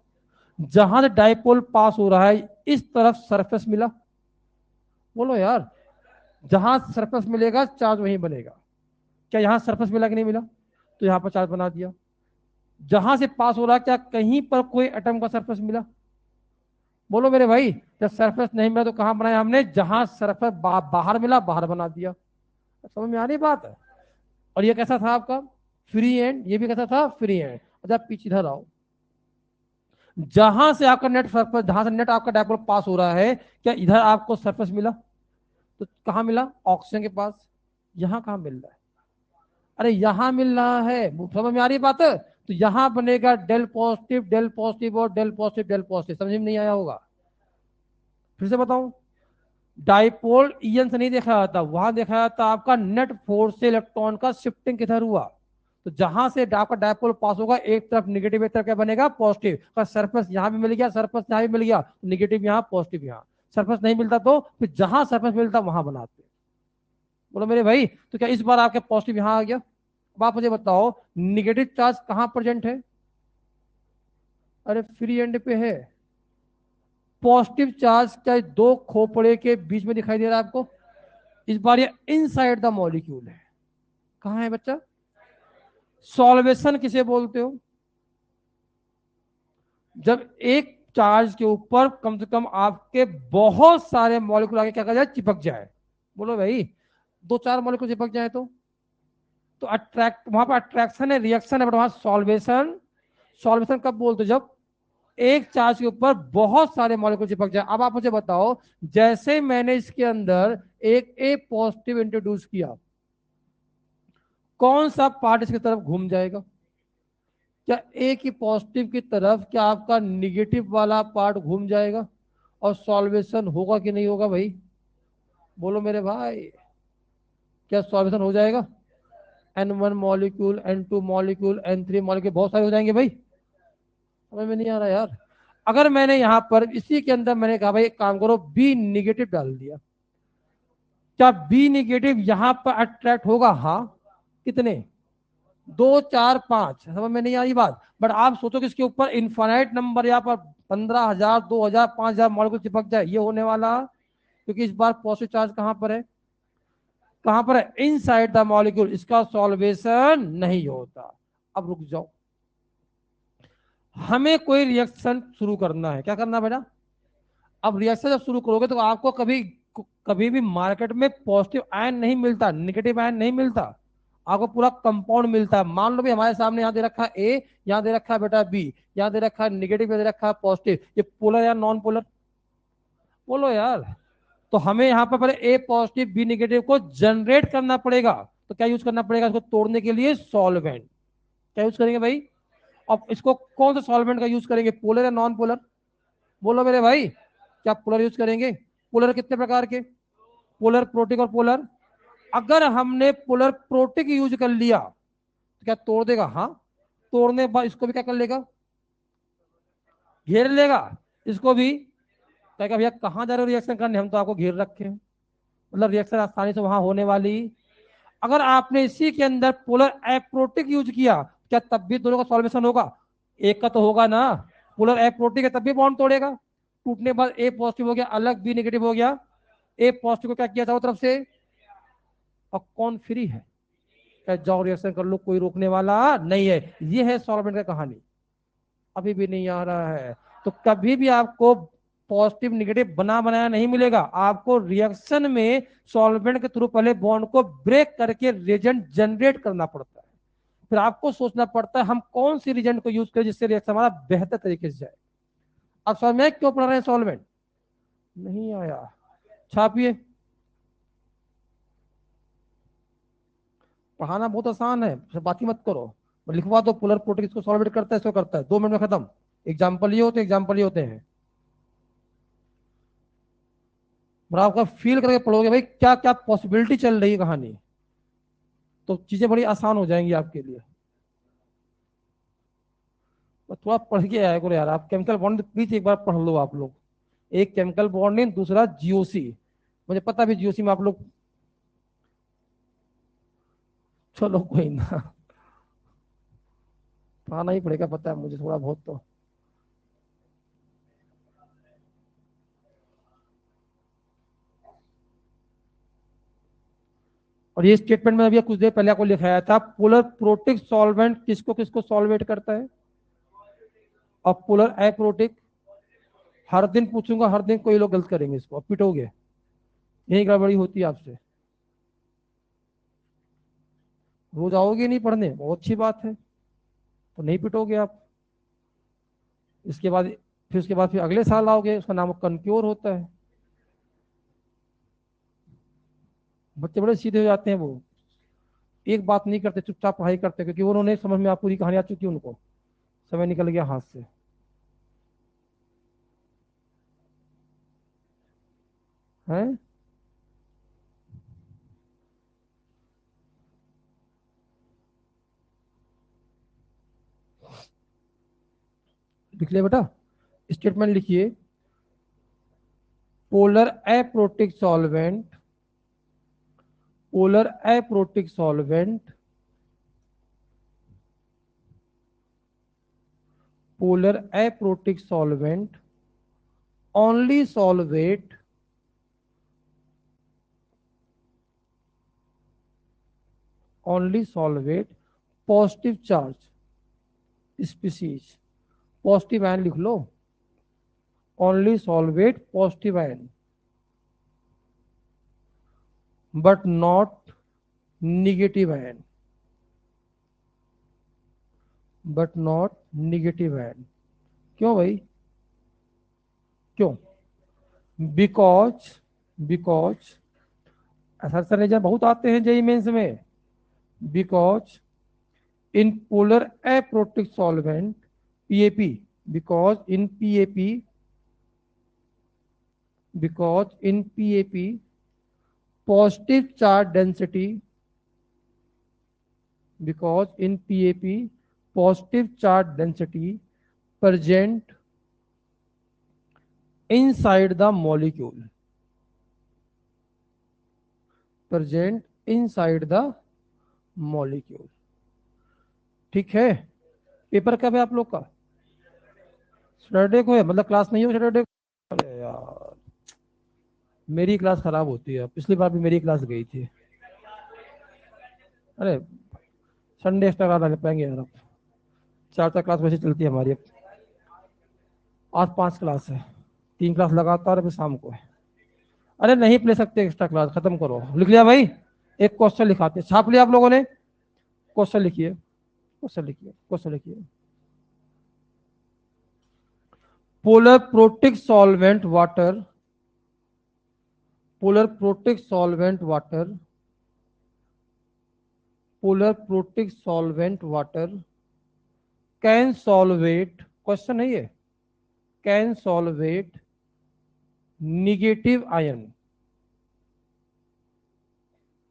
जहां से डाइपोल पास हो रहा है इस तरफ सरफेस मिला। बोलो यार, जहां सरफेस मिलेगा चार्ज वहीं बनेगा। क्या यहां सरफेस मिला कि नहीं मिला? तो यहां पर चार्ज बना दिया। जहां से पास हो रहा है क्या कहीं पर कोई एटम का सरफेस मिला? बोलो मेरे भाई, जब सरफेस नहीं मिला तो कहां बनाया हमने? जहां सरफेस बाहर मिला बाहर बना दिया। समझ में आ रही बात है? और ये कैसा था आपका? Free and. ये भी कैसा था? Free and. अच्छा पीछे इधर आओ, जहां से आपका नेट सरफेस, जहां से नेट आपका डायपोल पास हो रहा है, क्या इधर आपको सरफेस मिला? तो कहां मिला? ऑक्सीजन के पास। यहां कहां मिल रहा है? अरे यहां मिल रहा है। समझ में आ रही बात है? तो यहां बनेगा डेल पॉजिटिव, डेल पॉजिटिव और डेल पॉजिटिव, डेल पॉजिटिव। समझ में नहीं आया होगा? फिर से बताऊं, डाइपोल ईएन से नहीं देखा जाता, वहां देखा जाता आपका नेट फोर्स से इलेक्ट्रॉन का शिफ्टिंग किधर हुआ। तो जहां से आपका डाइपोल पास होगा एक तरफ निगेटिव, एक तरफ क्या बनेगा? पॉजिटिव। अगर सरफेस यहां भी मिल गया, सरफेस यहां भी मिल गया, निगेटिव यहां पॉजिटिव यहां। सरफेस नहीं मिलता तो फिर जहां सरफेस मिलता वहां बनाते। बोलो मेरे भाई, तो क्या इस बार आपके पॉजिटिव यहां आ गया? अब आप मुझे बताओ, निगेटिव चार्ज कहां प्रेजेंट है? अरे फ्री एंड पे है। पॉजिटिव चार्ज चाहे दो खोपड़े के बीच में दिखाई दे रहा है आपको, इस बार ये इनसाइड द मॉलिक्यूल है। कहां है बच्चा? सॉल्वेशन किसे बोलते हो? जब एक चार्ज के ऊपर कम से कम आपके बहुत सारे मॉलिक्यूल आगे क्या कर जाए, चिपक जाए। बोलो भाई, दो चार मॉलिक्यूल चिपक जाए तो अट्रैक्ट, वहां पर अट्रैक्शन है, रिएक्शन है, बट वहां सॉल्वेशन। सॉल्वेशन कब बोलते हो? जब एक चार्ज के ऊपर बहुत सारे मॉलिक्यूल चिपक जाए। अब आप मुझे बताओ, जैसे मैंने इसके अंदर एक ए पॉजिटिव इंट्रोड्यूस किया, कौन सा पार्ट इसकी तरफ घूम जाएगा? क्या ए की पॉजिटिव की तरफ क्या आपका निगेटिव वाला पार्ट घूम जाएगा? और सॉल्वेशन होगा कि नहीं होगा भाई? बोलो मेरे भाई, क्या सॉल्वेशन हो जाएगा? N1 molecule, N2 molecule, N3 molecule, बहुत सारे हो जाएंगे भाई। समझ में नहीं आ रहा यार? अगर मैंने यहां पर इसी के अंदर मैंने कहा भाई एक काम करो, बी निगेटिव डाल दिया, क्या बी निगेटिव यहां पर अट्रैक्ट होगा? हाँ। कितने? दो चार पांच। समझ में नहीं आई बात? बट आप सोचो कि इसके ऊपर इनफाइनाइट नंबर यहाँ पर 15,000, 2,000, 5,000 मॉलिक्यूल चिपक जाए, ये होने वाला? क्योंकि इस बार पॉजिटिव चार्ज कहां पर है? कहां पर है? इनसाइड द मॉलिक्यूल, इसका सॉल्वेशन नहीं होता। अब रुक जाओ, हमें कोई रिएक्शन शुरू करना है। क्या करना है बेटा? अब रिएक्शन जब शुरू करोगे तो आपको कभी कभी भी मार्केट में पॉजिटिव आयन नहीं मिलता, निगेटिव आयन नहीं मिलता, आपको पूरा कंपाउंड मिलता है। मान लो भी हमारे सामने यहाँ दे रखा है ए, यहाँ दे रखा है बेटा बी, यहाँ दे रखा है निगेटिव, यहाँ दे रखा है पॉजिटिव। ये पोलर या नॉन पोलर? बोलो यार। तो हमें यहाँ पर पहले ए पॉजिटिव बी निगेटिव को जनरेट करना पड़ेगा। तो क्या यूज करना पड़ेगा इसको तोड़ने के लिए? सॉल्वेंट। क्या यूज करेंगे भाई? अब इसको कौन सा सॉल्वेंट का यूज करेंगे, पोलर या नॉन पोलर? बोलो मेरे भाई, क्या पोलर यूज करेंगे? पोलर कितने प्रकार के? पोलर प्रोटिक और पोलर। अगर हमने पोलर प्रोटिक यूज कर लिया तो क्या तोड़ देगा? हाँ। तोड़ने के बाद इसको भी क्या कर लेगा? घेर लेगा। इसको भी कहेगा भैया कहाँ जा रहे हो रिएक्शन करने, हम तो आपको घेर रखे हैं। मतलब रिएक्शन आसानी से वहां होने वाली। अगर आपने इसी के अंदर पोलर एप्रोटिक यूज किया, क्या तब भी दोनों का सॉल्वेशन होगा? एक का तो होगा ना। पोलर एप्रोटिक है तब भी बॉन्ड तोड़ेगा। टूटने के बाद ए पॉजिटिव हो गया अलग, बी नेगेटिव हो गया। ए पॉजिटिव को क्या किया था तरफ से? और कौन फ्री है? क्या जाओ रिएक्शन कर लो, कोई रोकने वाला नहीं है। ये है सॉल्वेंट का कहानी। अभी भी नहीं आ रहा है? तो कभी भी आपको पॉजिटिव निगेटिव बना बनाया नहीं मिलेगा, आपको रिएक्शन में सॉल्वेंट के थ्रू पहले बॉन्ड को ब्रेक करके रिएजेंट जनरेट करना पड़ता है। फिर आपको सोचना पड़ता है हम कौन सी रिएजेंट को यूज करें जिससे रिएक्शन हमारा बेहतर तरीके से जाए। अब समझ में क्यों पढ़ रहे हैं सॉल्वेंट? नहीं आया? छापिए। पढ़ाना बहुत आसान है, बात ही मत करो। लिखवा दो, पोलर प्रोटिक इसको सॉल्वेट करता है, इसको करता है, 2 मिनट में खत्म। एग्जाम्पल ये होते हैं, एग्जाम्पल ये होते हैं। और आपका फील करके पढ़ोगे भाई क्या क्या पॉसिबिलिटी चल रही है कहानी, तो चीजें बड़ी आसान हो जाएंगी आपके लिए। तो थोड़ा पढ़ के आया करो यार। आप केमिकल बॉन्ड प्लीज एक बार पढ़ लो आप लोग। एक केमिकल बॉन्ड नहीं, दूसरा जीओसी। मुझे पता भी जीओसी में आप लोग, चलो कोई ना, पढ़ाना ही पड़ेगा, पता है मुझे थोड़ा बहुत तो। और ये स्टेटमेंट में अभी कुछ देर पहले आपको लिखाया था, पोलर प्रोटिक सॉल्वेंट किसको किसको सॉल्वेट करता है? और पोलर एप्रोटिक? हर दिन पूछूंगा, हर दिन कोई लोग गलत करेंगे, इसको पिटोगे। यही गड़बड़ी होती है आपसे। रोज आओगे नहीं पढ़ने, बहुत अच्छी बात है, तो नहीं पिटोगे आप। इसके बाद फिर उसके बाद फिर अगले साल आओगे, उसका नाम कनक्योर होता है। बच्चे बड़े सीधे हो जाते हैं वो, एक बात नहीं करते, चुपचाप पढ़ाई करते, क्योंकि उन्होंने समझ में आप पूरी कहानी आ चुकी है उनको, समय निकल गया हाथ से। है? लिख लिया बेटा? स्टेटमेंट लिखिए। Polar aprotic solvent, polar aprotic solvent, polar aprotic solvent only solvate positive charge species. Positive ion लिख लो, only solvate positive ion but not negative ion, क्यों भाई, क्यों? बिकॉज ऐसा रीजन बहुत आते हैं जेई मेंस में, because in polar aprotic solvent PAP, because in PAP positive charge density, because in PAP positive charge density present inside the molecule, ठीक है। पेपर कब है आप लोग का? सैटरडे को है, मतलब क्लास नहीं हो सैटरडे को? अरे यार मेरी क्लास खराब होती है, पिछली बार भी मेरी क्लास गई थी। अरे संडे एक्स्ट्रा क्लास लग पाएंगे यार, अब 4 क्लास वैसे चलती है हमारी। अब आज 5 क्लास है, 3 क्लास लगातार अभी शाम को है। अरे नहीं ले सकते एक्स्ट्रा क्लास, खत्म करो। लिख लिया भाई? एक क्वेश्चन लिखाते, छाप लिया आप लोगों ने? क्वेश्चन लिखिए, polar protic solvent water, can solvate, question है ये, can solvate negative ion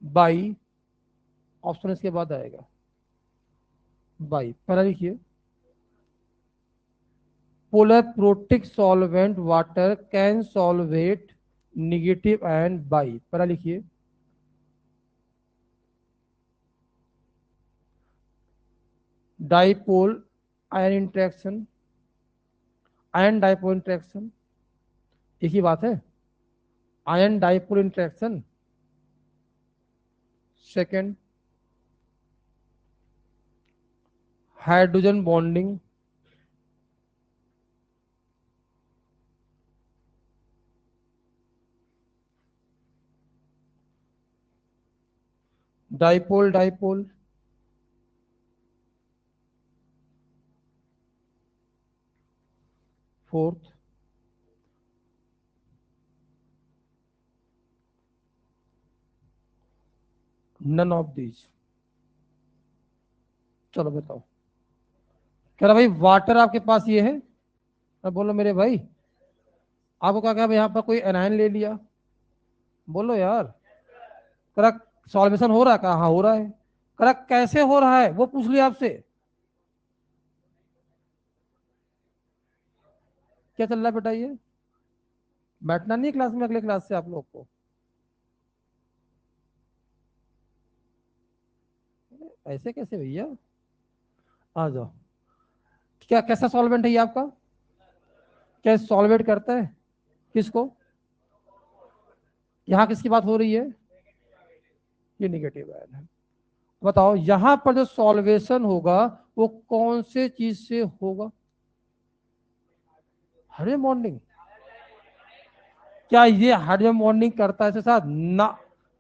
by, option इसके बाद आएगा, बाई। पहला लिखिए, polar protic solvent water can solvate negative ion by, पहला लिखिए। Dipole ion interaction, ion dipole interaction, एक ही बात है, ion dipole interaction. Second, hydrogen bonding, dipole. Fourth, none of these. चलो बताओ, कह रहा भाई वाटर आपके पास ये है, अब बोलो मेरे भाई, आपको क्या कहा यहाँ पर कोई एनायन ले लिया, बोलो यार। करा सॉल्वेशन हो रहा है, कहा हाँ हो रहा है। करा कैसे हो रहा है वो पूछ लिया आपसे, क्या चल रहा है बेटा ये? बैठना नहीं क्लास में अगले क्लास से आप लोग को? ऐसे कैसे भैया, आ जाओ। क्या कैसा सॉल्वेंट है ये आपका? क्या सॉल्वेट करता है किसको? यहाँ किसकी बात हो रही है? ये निगेटिव आयन है। बताओ यहां पर जो सॉल्वेशन होगा वो कौन से चीज से होगा? Hydrogen bonding. क्या ये हाइड्रोजन बॉन्डिंग करता है इसके साथ ना?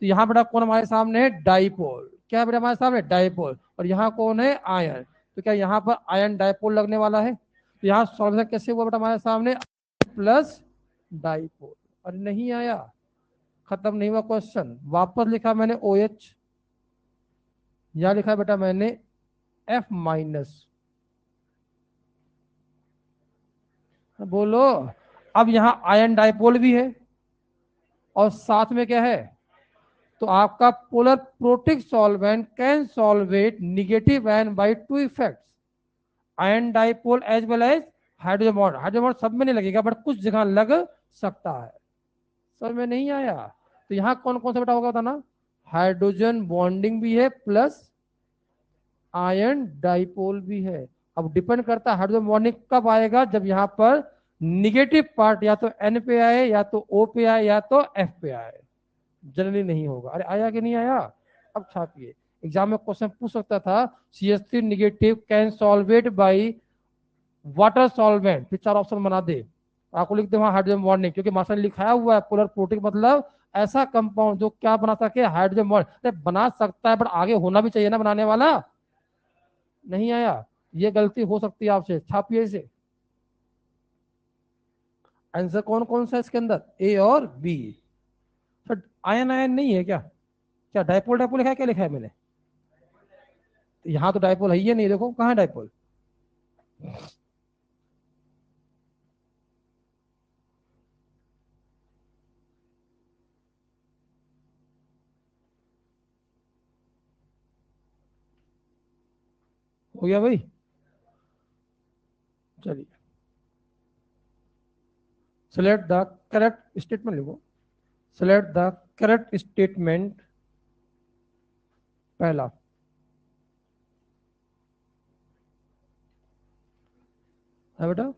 तो यहाँ बेटा कौन हमारे सामने है? डाइपोल। क्या है बेटा हमारे सामने? डाइपोल। और यहाँ कौन है? आयन। तो क्या यहाँ पर आयन डाइपोल लगने वाला है? तो यहाँ सॉल्वेशन कैसे हुआ बेटा हमारे सामने? Plus dipole. अरे नहीं आया, खत्म नहीं हुआ क्वेश्चन। वापस लिखा मैंने OH, यहां लिखा बेटा मैंने F-। बोलो, अब यहां आयन डाइपोल भी है और साथ में क्या है? तो आपका polar protic solvent can solvate negative ion by 2 effects, ion dipole as well as hydrogen bond. Hydrogen bond सब में नहीं लगेगा बट कुछ जगह लग सकता है। सब में नहीं आया? तो यहाँ कौन कौन सा बेटा होगा बताना? हाइड्रोजन बॉन्डिंग भी है प्लस आयन डाइपोल भी है। अब डिपेंड करता है हाइड्रोजन बॉन्डिंग कब आएगा, जब यहाँ पर निगेटिव पार्ट या तो N पे आए, या तो O पे आए, या तो F पे आए, जनरली नहीं होगा। अरे आया कि नहीं आया? अब छापिए, एग्जाम में क्वेश्चन पूछ सकता था, CH3 negative can solvate by water solvent, फिर 4 ऑप्शन बना दे, आपको लिख दे वहां हाइड्रोजन बॉन्डिंग, क्योंकि मास्टर लिखाया हुआ है पोलर प्रोटीन मतलब ऐसा कंपाउंड जो क्या बना सके, हाइड्रोजन बॉन्ड। बना सकता है बट आगे होना भी चाहिए ना बनाने वाला। नहीं आया, ये गलती हो सकती है आपसे, छापिए इसे। आंसर कौन कौन सा है इसके अंदर, ए और बी। सर आयन आयन नहीं है क्या? क्या डायपोल डायपोल लिखा है, क्या लिखा है मैंने? यहाँ तो डायपोल है ही नहीं, देखो कहाँ है डायपोल। हो गया भाई, चलिए। सेलेक्ट द करेक्ट स्टेटमेंट लिखो, सेलेक्ट द करेक्ट स्टेटमेंट। पहला, है बेटा,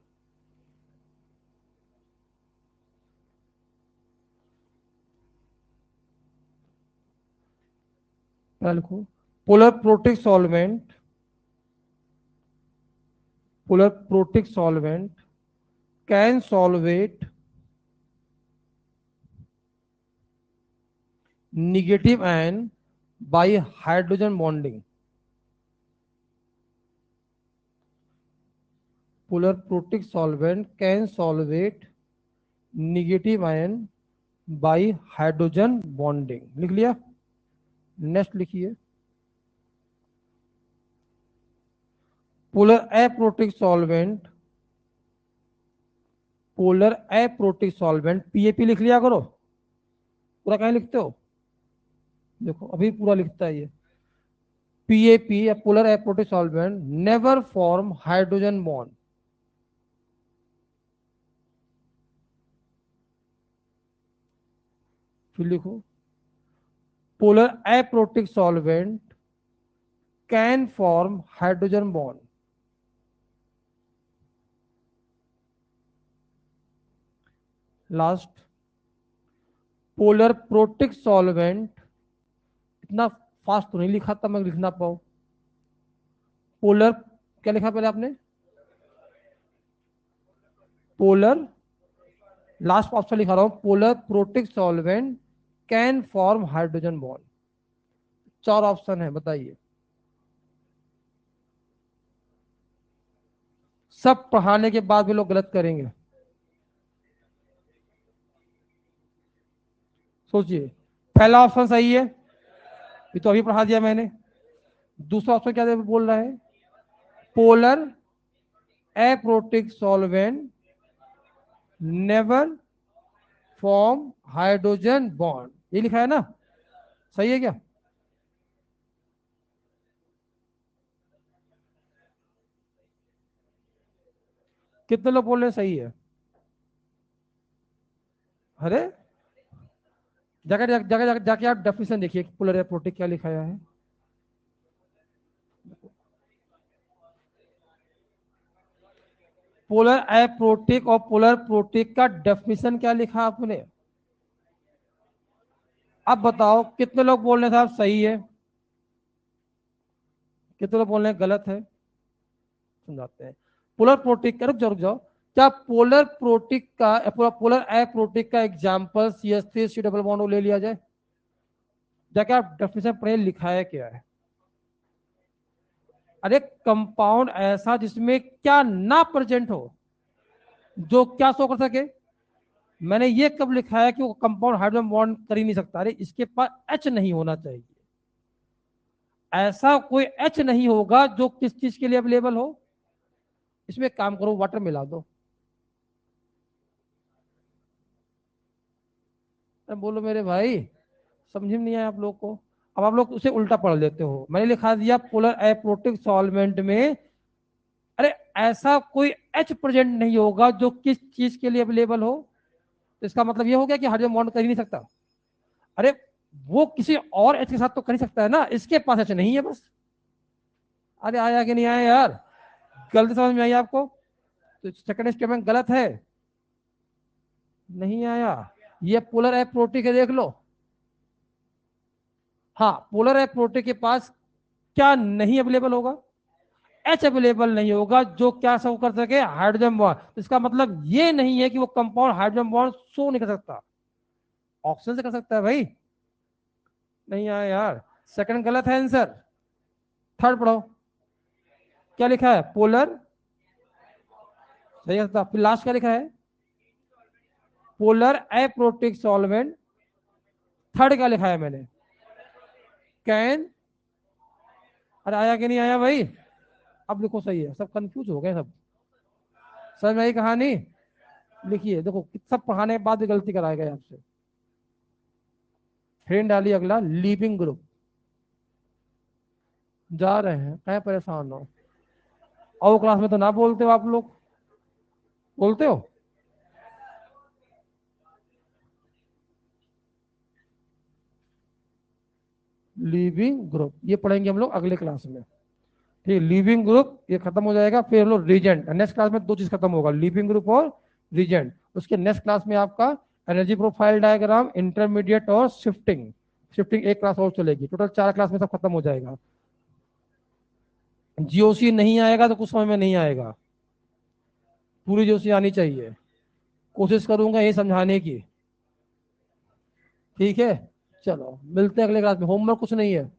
पहला लिखो, polar protic solvent, polar protic solvent can solvate negative ion by hydrogen bonding. Polar protic solvent can solvate negative ion by hydrogen bonding. लिख लिया, नेक्स्ट लिखिए, polar aprotic solvent, polar aprotic solvent PAP लिख लिया करो, पूरा कहीं लिखते हो, देखो अभी पूरा लिखता है ये, पीएपी या polar aprotic solvent never form hydrogen bond. फिर लिखो, polar aprotic solvent can form hydrogen bond. Last, polar protic solvent, इतना फास्ट तो नहीं लिखा था मैं लिखना पाऊं, पोलर, क्या लिखा पहले आपने, पोलर, लास्ट ऑप्शन लिखा रहा हूं, polar protic solvent can form hydrogen bond. 4 option है, बताइए। सब पढ़ाने के बाद भी लोग गलत करेंगे, सोचिए। पहला ऑप्शन सही है, ये तो अभी पढ़ा दिया मैंने। दूसरा ऑप्शन क्या बोल रहा है, polar aprotic solvent never form hydrogen bond, ये लिखा है ना, सही है क्या? कितने लोग बोल रहे हैं सही है? अरे जगह जगह जगह जाके आप डेफिनेशन देखिए, पोलर अप्रोटिक क्या लिखाया है। पोलर अप्रोटिक और पोलर प्रोटिक का डेफिनेशन क्या लिखा आपने? अब बताओ कितने लोग बोल रहे हैं साहब सही है, कितने लोग बोल रहे हैं गलत है? समझाते हैं। पोलर प्रोटिक, रुक जाओ, क्या पोलर प्रोटिक का, पोलर अप्रोटिक का एग्जांपल CH3 डबल बॉन्ड ले लिया जाए? जाके आप डेफिनेशन पढ़े, लिखा है क्या है। अरे कंपाउंड ऐसा जिसमें क्या ना प्रेजेंट हो, जो क्या शो कर सके। मैंने ये कब लिखा है कि वो कंपाउंड हाइड्रोजन बॉन्ड कर ही नहीं सकता, अरे इसके पास H नहीं होना चाहिए, ऐसा कोई H नहीं होगा जो किस चीज के लिए अवेलेबल हो। इसमें काम करो, वाटर मिला दो। अरे बोलो मेरे भाई, समझ में नहीं आया आप लोग को? अब आप लोग उसे उल्टा पढ़ लेते हो, मैंने लिखा दिया पोलर अप्रोटिक सॉल्वेंट में, अरे ऐसा कोई H प्रेजेंट नहीं होगा जो किस चीज के लिए अवेलेबल हो, तो इसका मतलब ये हो गया कि हाइड्रोजन बॉन्ड कर ही नहीं सकता। अरे वो किसी और H के साथ तो कर ही सकता है ना, इसके पास H नहीं है बस। अरे आया कि नहीं आया यार, गलती समझ में आई आपको? तो सेकंड स्टेटमेंट गलत है। नहीं आया। ये पोलर एप्रोटिक है, देख लो। हाँ, पोलर एप्रोटिक के पास क्या नहीं अवेलेबल होगा? एच अवेलेबल नहीं होगा, जो क्या शो कर सके, हाइड्रोजन बॉन्ड। इसका मतलब ये नहीं है कि वो कंपाउंड हाइड्रोजन बॉन्ड शो नहीं कर सकता, ऑक्सीजन से कर सकता है भाई। नहीं आया यार, सेकंड गलत है आंसर। थर्ड पढ़ो, क्या लिखा है? पोलर, सही है। फिर लास्ट क्या लिखा है? Polar aprotic solvent. थर्ड क्या लिखा है मैंने? कैन। अरे आया कि नहीं आया भाई? अब लिखो, सही है। सब कंफ्यूज हो गए सब। समझ में आई कहानी? लिखिए, देखो सब पढ़ाने के बाद भी गलती कराएगा आपसे। फ्रेंड डालिए अगला, लीविंग ग्रुप। जा रहे हैं, कहीं परेशान हो? और क्लास में तो ना बोलते हो आप लोग, बोलते हो? लिविंग ग्रुप ये पढ़ेंगे हम लोग अगले क्लास में। ठीक, लिविंग ग्रुप ये खत्म हो जाएगा, फिर हम लोग रीजेंट। नेक्स्ट क्लास में दो चीज खत्म होगा, लिविंग ग्रुप और रीजेंट। उसके नेक्स्ट क्लास में आपका एनर्जी प्रोफाइल डायग्राम, इंटरमीडिएट और शिफ्टिंग। शिफ्टिंग एक क्लास और चलेगी, टोटल 4 क्लास में सब खत्म हो जाएगा। जीओसी नहीं आएगा तो कुछ समझ में नहीं आएगा, पूरी जीओसी आनी चाहिए। कोशिश करूंगा ये समझाने की। ठीक है, चलो मिलते हैं अगले क्लास में। होमवर्क कुछ नहीं है।